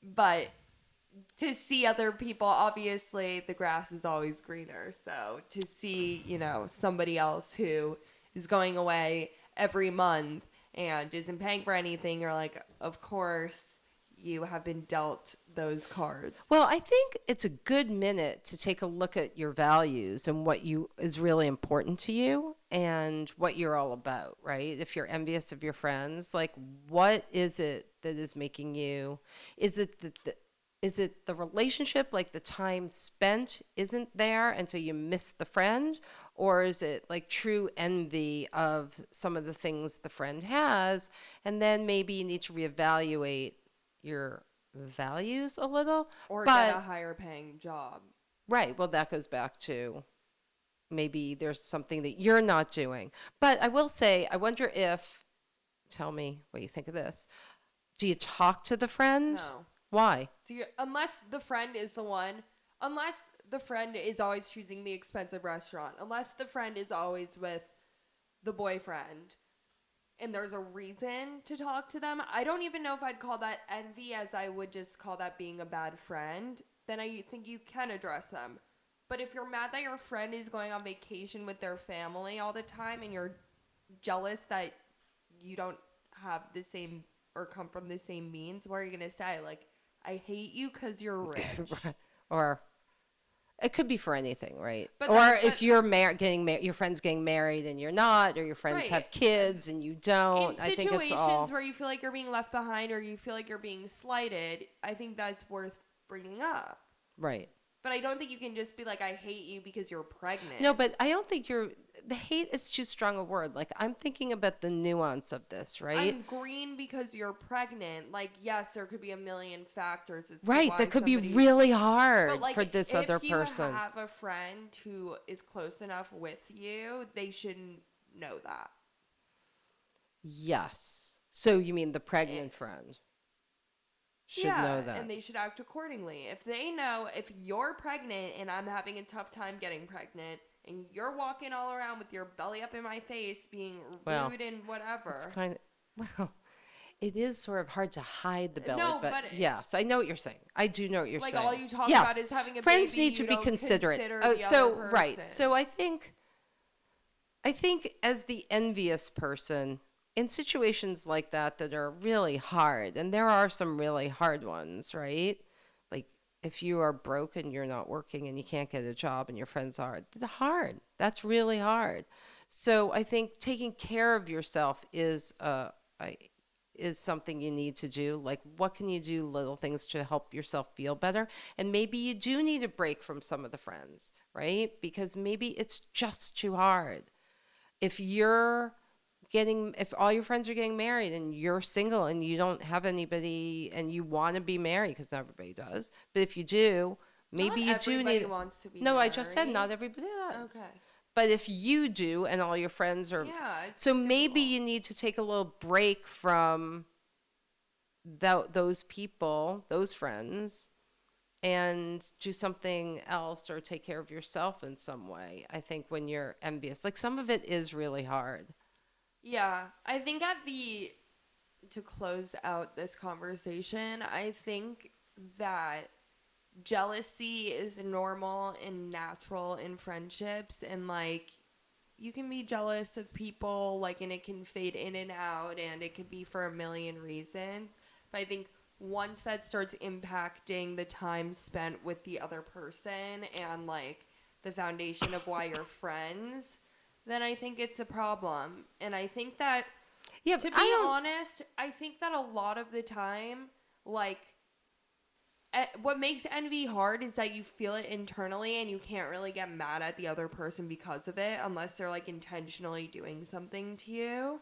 Speaker 1: But to see other people, obviously the grass is always greener. So to see, somebody else who is going away every month and isn't paying for anything, you're like, of course you have been dealt those cards.
Speaker 2: Well, I think it's a good minute to take a look at your values and what is really important to you and what you're all about, right? If you're envious of your friends, like what is it that is making you, is it the relationship, like the time spent isn't there and so you miss the friend? Or is it like true envy of some of the things the friend has? And then maybe you need to reevaluate your values a little.
Speaker 1: Or get a higher paying job.
Speaker 2: Right. Well, that goes back to maybe there's something that you're not doing. But I will say, I wonder tell me what you think of this. Do you talk to the friend?
Speaker 1: No.
Speaker 2: Why?
Speaker 1: Unless the friend is always choosing the expensive restaurant, unless the friend is always with the boyfriend, and there's a reason to talk to them, I don't even know if I'd call that envy as I would just call that being a bad friend. Then I think you can address them. But if you're mad that your friend is going on vacation with their family all the time and you're jealous that you don't have the same or come from the same means, what are you going to say? Like, I hate you because you're rich.
Speaker 2: Or it could be for anything, right? Or if you're your friend's getting married and you're not, or your friends have kids and you don't. I think it's all.
Speaker 1: In situations where you feel like you're being left behind or you feel like you're being slighted, I think that's worth bringing up.
Speaker 2: Right.
Speaker 1: But I don't think you can just be like, I hate you because you're pregnant.
Speaker 2: No, but I don't think the hate is too strong a word. Like, I'm thinking about the nuance of this, right?
Speaker 1: I'm green because you're pregnant. Like, yes, there could be a million factors.
Speaker 2: Right, that could be really hard for this other person.
Speaker 1: If you have a friend who is close enough with you, they shouldn't know that.
Speaker 2: Yes. So you mean the pregnant friend should know that.
Speaker 1: And they should act accordingly. If they know if you're pregnant and I'm having a tough time getting pregnant, and you're walking all around with your belly up in my face being
Speaker 2: Well,
Speaker 1: rude and whatever.
Speaker 2: it's kind of, well, it is sort of hard to hide the belly,
Speaker 1: No,
Speaker 2: but
Speaker 1: but
Speaker 2: yes, I know what you're saying. I do know what you're
Speaker 1: like
Speaker 2: saying.
Speaker 1: all you talk
Speaker 2: Yes,
Speaker 1: about is having a
Speaker 2: friends
Speaker 1: baby.
Speaker 2: need to
Speaker 1: You
Speaker 2: be
Speaker 1: don't
Speaker 2: considerate.
Speaker 1: consider
Speaker 2: Oh,
Speaker 1: the
Speaker 2: so
Speaker 1: other
Speaker 2: right.
Speaker 1: person.
Speaker 2: So I think as the envious person in situations like that that are really hard, and there are some really hard ones, right? Like if you are broke and you're not working and you can't get a job and your friends are, it's hard. That's really hard. So I think taking care of yourself is something you need to do. Like, what can you do, little things to help yourself feel better? And maybe you do need a break from some of the friends, right? Because maybe it's just too hard. If all your friends are getting married and you're single and you don't have anybody and you want to be married, because not everybody does, but if you do, maybe
Speaker 1: Not
Speaker 2: you do
Speaker 1: everybody
Speaker 2: need.
Speaker 1: wants to be
Speaker 2: No, I just said
Speaker 1: married.
Speaker 2: not everybody does.
Speaker 1: Okay.
Speaker 2: But if you do and all your friends are,
Speaker 1: Yeah, it's
Speaker 2: so maybe
Speaker 1: difficult.
Speaker 2: you need to take a little break from those people, those friends, and do something else or take care of yourself in some way. I think when you're envious, like some of it is really hard.
Speaker 1: Yeah, I think to close out this conversation, I think that jealousy is normal and natural in friendships, and like you can be jealous of people, like, and it can fade in and out, and it could be for a million reasons. But I think once that starts impacting the time spent with the other person and like the foundation of why you're friends, then I think it's a problem. And I think that,
Speaker 2: Yeah,
Speaker 1: to
Speaker 2: but
Speaker 1: be honest, I think that a lot of the time, like, what makes envy hard is that you feel it internally and you can't really get mad at the other person because of it unless they're like intentionally doing something to you.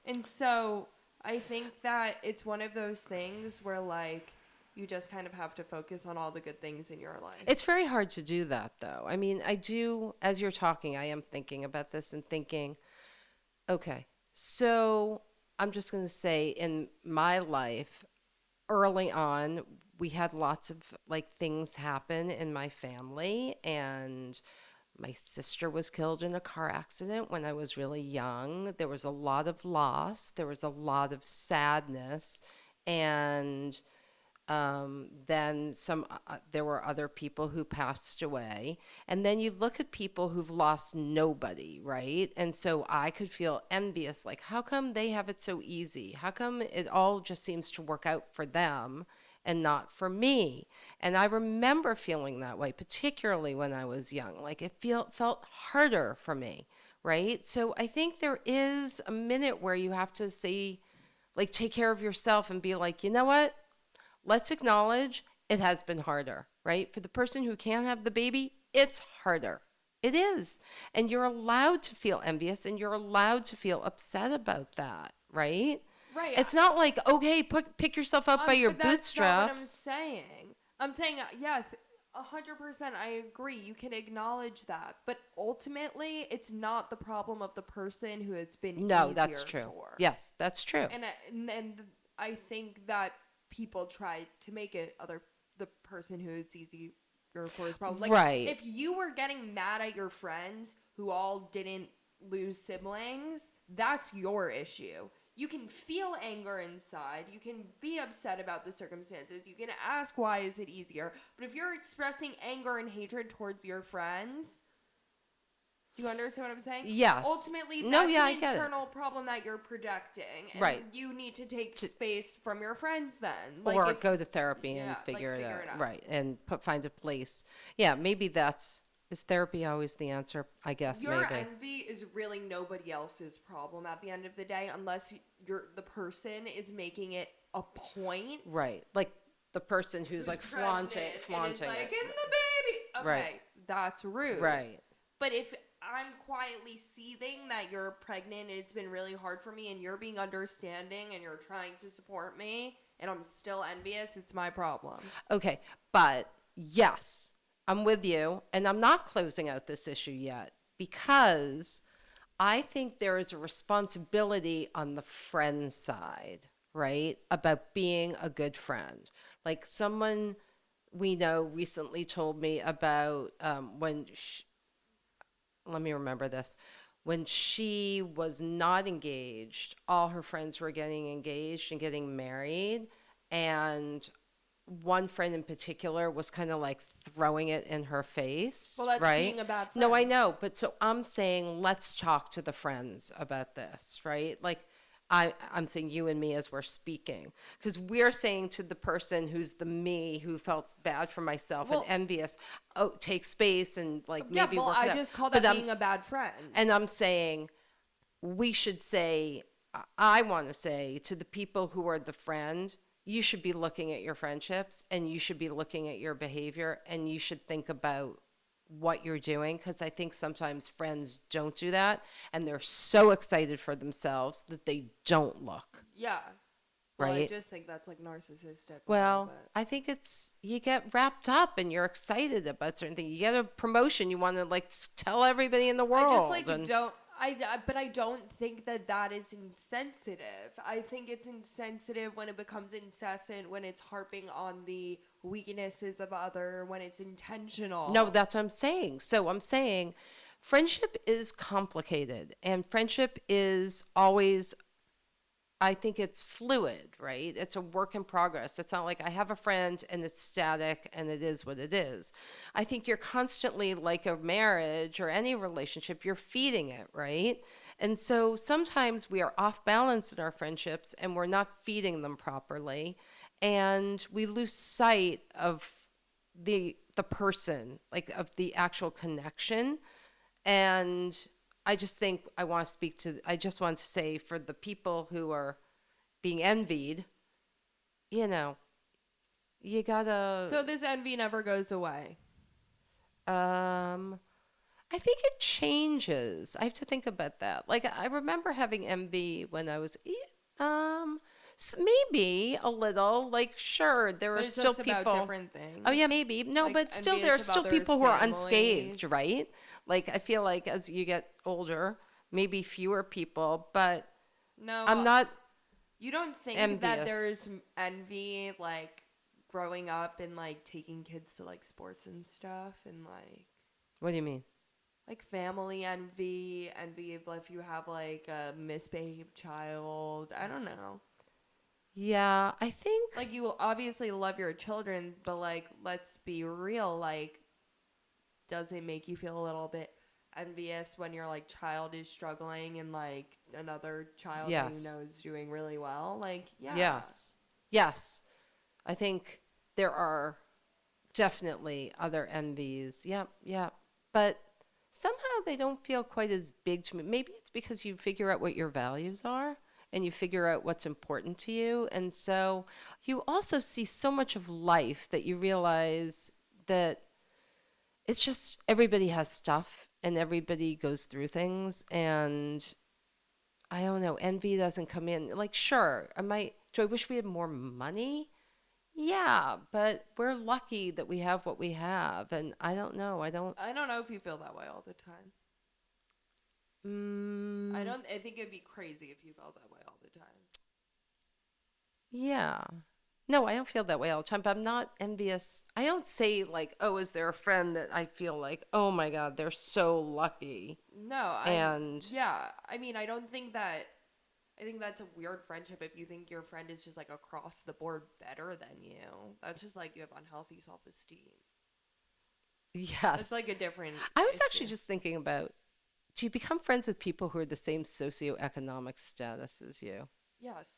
Speaker 1: And so I think that it's one of those things where like you just kind of have to focus on all the good things in your life.
Speaker 2: it's very hard to do that, though. I mean, I do, as you're talking, I am thinking about this and thinking, okay, so I'm just going to say in my life, early on, we had lots of like things happen in my family, and my sister was killed in a car accident when I was really young. There was a lot of loss, there was a lot of sadness, and then there were other people who passed away. And then you look at people who've lost nobody, right? And so I could feel envious, like, how come they have it so easy? How come it all just seems to work out for them and not for me? And I remember feeling that way, particularly when I was young. Like felt harder for me, right? So I think there is a minute where you have to say, like, take care of yourself and be like, you know what? Let's acknowledge it has been harder, right? For the person who can't have the baby, it's harder. It is. And you're allowed to feel envious and you're allowed to feel upset about that, right?
Speaker 1: Right.
Speaker 2: It's not like, okay, pick yourself up by your
Speaker 1: But that's not what I'm
Speaker 2: bootstraps.
Speaker 1: saying. I'm saying, yes, 100% I agree. You can acknowledge that. But ultimately, it's not the problem of the person who it's been
Speaker 2: No,
Speaker 1: easier
Speaker 2: that's true.
Speaker 1: for.
Speaker 2: Yes, that's true.
Speaker 1: And I think that people try to make it the person who it's easier for his problem. Like,
Speaker 2: Right.
Speaker 1: if you were getting mad at your friends who all didn't lose siblings, that's your issue. You can feel anger inside. You can be upset about the circumstances. You can ask, why is it easier? But if you're expressing anger and hatred towards your friends, do you understand what I'm saying?
Speaker 2: Yes.
Speaker 1: Ultimately, that's
Speaker 2: No, yeah, I
Speaker 1: an
Speaker 2: get it.
Speaker 1: internal problem that you're projecting. And
Speaker 2: Right.
Speaker 1: you need to take space from your friends then. Like,
Speaker 2: Or
Speaker 1: if,
Speaker 2: go to therapy and
Speaker 1: yeah, like,
Speaker 2: figure
Speaker 1: figure it out.
Speaker 2: Right. And find a place. Yeah, maybe is therapy always the answer? I guess
Speaker 1: your
Speaker 2: maybe.
Speaker 1: envy is really nobody else's problem at the end of the day, unless the person is making it a point.
Speaker 2: Right. Like the person who's like flaunting
Speaker 1: And is like,
Speaker 2: it.
Speaker 1: and the baby. Okay,
Speaker 2: Right.
Speaker 1: that's rude.
Speaker 2: Right.
Speaker 1: But if I'm quietly seething that you're pregnant and it's been really hard for me and you're being understanding and you're trying to support me and I'm still envious, it's my problem.
Speaker 2: Okay. But yes, I'm with you. And I'm not closing out this issue yet because I think there is a responsibility on the friend side, right? About being a good friend. Like someone we know recently told me about when let me remember this. When she was not engaged, all her friends were getting engaged and getting married. And one friend in particular was kind of like throwing it in her face,
Speaker 1: Well, that's
Speaker 2: right?
Speaker 1: being a bad
Speaker 2: No, I
Speaker 1: friend.
Speaker 2: know. But so I'm saying, let's talk to the friends about this, right? Like, I'm saying you and me as we're speaking, because we're saying to the person who's the me who felt bad for myself and
Speaker 1: Well,
Speaker 2: envious, oh, take space and like
Speaker 1: yeah,
Speaker 2: maybe
Speaker 1: well,
Speaker 2: work
Speaker 1: I
Speaker 2: it out.
Speaker 1: just call
Speaker 2: But
Speaker 1: that being a bad friend.
Speaker 2: and I'm saying we should say, I want to say to the people who are the friend, you should be looking at your friendships and you should be looking at your behavior and you should think about what you're doing, because I think sometimes friends don't do that and they're so excited for themselves that they don't look,
Speaker 1: Yeah. Well, I
Speaker 2: right?
Speaker 1: just think that's like narcissistic a little
Speaker 2: Well,
Speaker 1: bit.
Speaker 2: I think it's you get wrapped up and you're excited about certain things. You get a promotion, you want to like tell everybody in the
Speaker 1: I
Speaker 2: world.
Speaker 1: just like
Speaker 2: And
Speaker 1: don't but I don't think that that is insensitive. I think it's insensitive when it becomes incessant, when it's harping on the weaknesses of other, when it's intentional.
Speaker 2: no, that's what I'm saying. So I'm saying friendship is complicated and friendship is always, I think it's fluid, right? It's a work in progress. It's not like I have a friend and it's static and it is what it is. I think you're constantly, like a marriage or any relationship, you're feeding it, right? And so sometimes we are off balance in our friendships and we're not feeding them properly. And we lose sight of the person, like of the actual connection. And I just think I just want to say for the people who are being envied, you know, you gotta,
Speaker 1: So this envy never goes away.
Speaker 2: um, I think it changes. I have to think about that. Like, I remember having envy when I was, maybe a little, like, sure, there are
Speaker 1: But it's
Speaker 2: still
Speaker 1: just about
Speaker 2: people.
Speaker 1: different things.
Speaker 2: Oh yeah, maybe. No,
Speaker 1: Like
Speaker 2: but still there are
Speaker 1: envious of
Speaker 2: still
Speaker 1: others'
Speaker 2: people who are
Speaker 1: families.
Speaker 2: unscathed, right? Like I feel like as you get older, maybe fewer people, but
Speaker 1: No,
Speaker 2: I'm not
Speaker 1: you don't think that there's
Speaker 2: envious.
Speaker 1: envy like growing up and like taking kids to like sports and stuff and
Speaker 2: What do you mean?
Speaker 1: like family envy, envy of if you have like a misbehaved child. I don't know.
Speaker 2: Yeah, I think
Speaker 1: Like you will obviously love your children, but like let's be real, like does it make you feel a little bit envious when your like child is struggling and like another child that you
Speaker 2: yes.
Speaker 1: know is doing really well? Like, yeah.
Speaker 2: Yes. Yes. I think there are definitely other envies. Yep, yep. But somehow they don't feel quite as big to me. Maybe it's because you figure out what your values are and you figure out what's important to you. And so you also see so much of life that you realize that it's just everybody has stuff and everybody goes through things. And I don't know, envy doesn't come in. Like, sure, do I wish we had more money? Yeah, but we're lucky that we have what we have. And I don't know.
Speaker 1: I don't know if you feel that way all the time.
Speaker 2: Mm,
Speaker 1: I think it'd be crazy if you felt that way all the time.
Speaker 2: yeah. No, I don't feel that way all the time, but I'm not envious. I don't say, like, oh, is there a friend that I feel like, oh my God, they're so lucky.
Speaker 1: No,
Speaker 2: And
Speaker 1: yeah. I mean, I don't think that. I think that's a weird friendship if you think your friend is just like across the board better than you. That's just like you have unhealthy self esteem. It's
Speaker 2: yes,
Speaker 1: like a different
Speaker 2: I was
Speaker 1: issue.
Speaker 2: actually just thinking about, do you become friends with people who are the same socioeconomic status as you?
Speaker 1: Yes.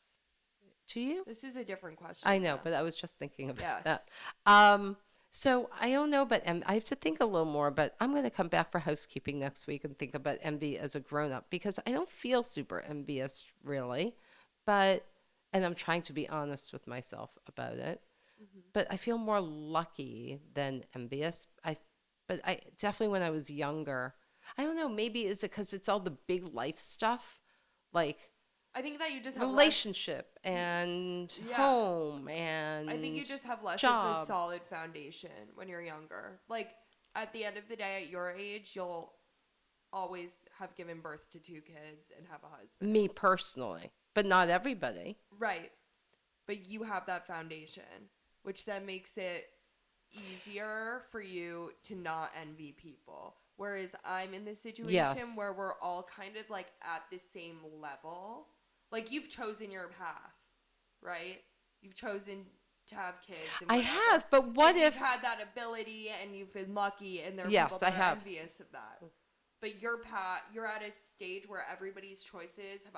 Speaker 2: Do you?
Speaker 1: This is a different question.
Speaker 2: I know,
Speaker 1: Yeah.
Speaker 2: but I was just thinking about
Speaker 1: Yes.
Speaker 2: that. So I don't know, but I have to think a little more. But I'm going to come back for housekeeping next week and think about envy as a grown up because I don't feel super envious really, but and I'm trying to be honest with myself about it.
Speaker 1: Hmm.
Speaker 2: But I feel more lucky than envious. But I definitely when I was younger, I don't know. Maybe is it because it's all the big life stuff, like
Speaker 1: I think that you just have less.
Speaker 2: relationship and
Speaker 1: Yeah.
Speaker 2: home and
Speaker 1: I think you just have less of a
Speaker 2: job.
Speaker 1: solid foundation when you're younger. Like at the end of the day, at your age, you'll always have given birth to two kids and have a husband.
Speaker 2: Me personally, but not everybody.
Speaker 1: Right. But you have that foundation, which then makes it easier for you to not envy people. Whereas I'm in this situation
Speaker 2: Yes.
Speaker 1: where we're all kind of like at the same level. Like you've chosen your path, right? You've chosen to have kids. And
Speaker 2: I
Speaker 1: whatever.
Speaker 2: have, but what
Speaker 1: and
Speaker 2: if...
Speaker 1: you've had that ability and you've been lucky, and there are
Speaker 2: Yes,
Speaker 1: people that
Speaker 2: I
Speaker 1: are
Speaker 2: have.
Speaker 1: envious of that. But your path, you're at a stage where everybody's choices have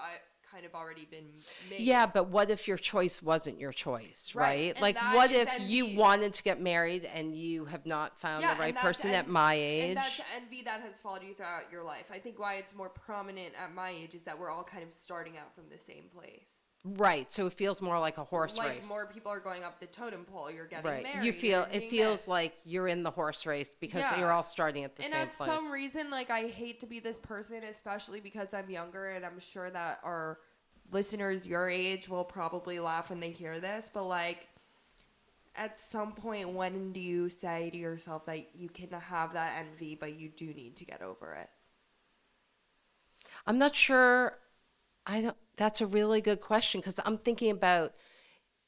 Speaker 1: kind of already been made.
Speaker 2: Yeah, but what if your choice wasn't your choice, right?
Speaker 1: And
Speaker 2: Like,
Speaker 1: that
Speaker 2: what
Speaker 1: is
Speaker 2: if you
Speaker 1: envy.
Speaker 2: wanted to get married and you have not found the
Speaker 1: and
Speaker 2: right
Speaker 1: that's
Speaker 2: person at my age?
Speaker 1: And that's envy that has followed you throughout your life. I think why it's more prominent at my age is that we're all kind of starting out from the same place.
Speaker 2: Right, so it feels more like a horse
Speaker 1: like
Speaker 2: race.
Speaker 1: more people are going up the totem pole. You're getting
Speaker 2: Right,
Speaker 1: married.
Speaker 2: you feel
Speaker 1: you're
Speaker 2: it
Speaker 1: doing
Speaker 2: feels
Speaker 1: this.
Speaker 2: like you're in the horse race because
Speaker 1: Yeah.
Speaker 2: you're all starting at the
Speaker 1: And
Speaker 2: same
Speaker 1: at
Speaker 2: place.
Speaker 1: some reason, like I hate to be this person, especially because I'm younger, and I'm sure that our listeners your age will probably laugh when they hear this. But like, at some point, when do you say to yourself that you can have that envy, but you do need to get over it?
Speaker 2: I'm not sure. I don't. That's a really good question because I'm thinking about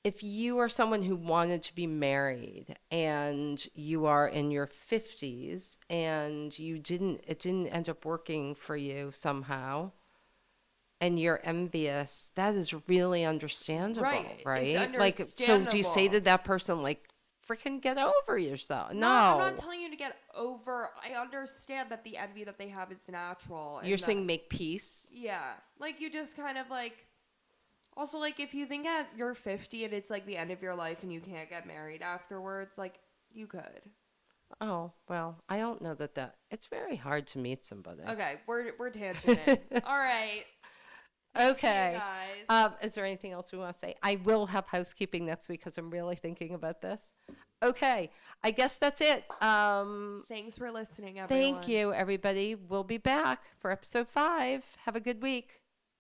Speaker 2: if you are someone who wanted to be married and you are in your 50s and it didn't end up working for you somehow and you're envious, that is really understandable,
Speaker 1: Right.
Speaker 2: right?
Speaker 1: It's
Speaker 2: Like, so do you say to
Speaker 1: understandable.
Speaker 2: that person, like, freaking get over yourself? No.
Speaker 1: I'm not telling you to get over. I understand that the envy that they have is natural. and
Speaker 2: You're
Speaker 1: that-
Speaker 2: saying make peace?
Speaker 1: Yeah. Like, you just kind of, like... Also, like, if you think at you're 50 and it's, like, the end of your life and you can't get married afterwards, like, you could.
Speaker 2: Oh, well, I don't know that it's very hard to meet somebody.
Speaker 1: Okay, we're tangenting. All right.
Speaker 2: Okay.
Speaker 1: You guys.
Speaker 2: Is there anything else we want to say? I will have housekeeping next week because I'm really thinking about this. Okay. I guess that's it.
Speaker 1: Thanks for listening, everyone.
Speaker 2: Thank you, everybody. We'll be back for episode 5. Have a good week.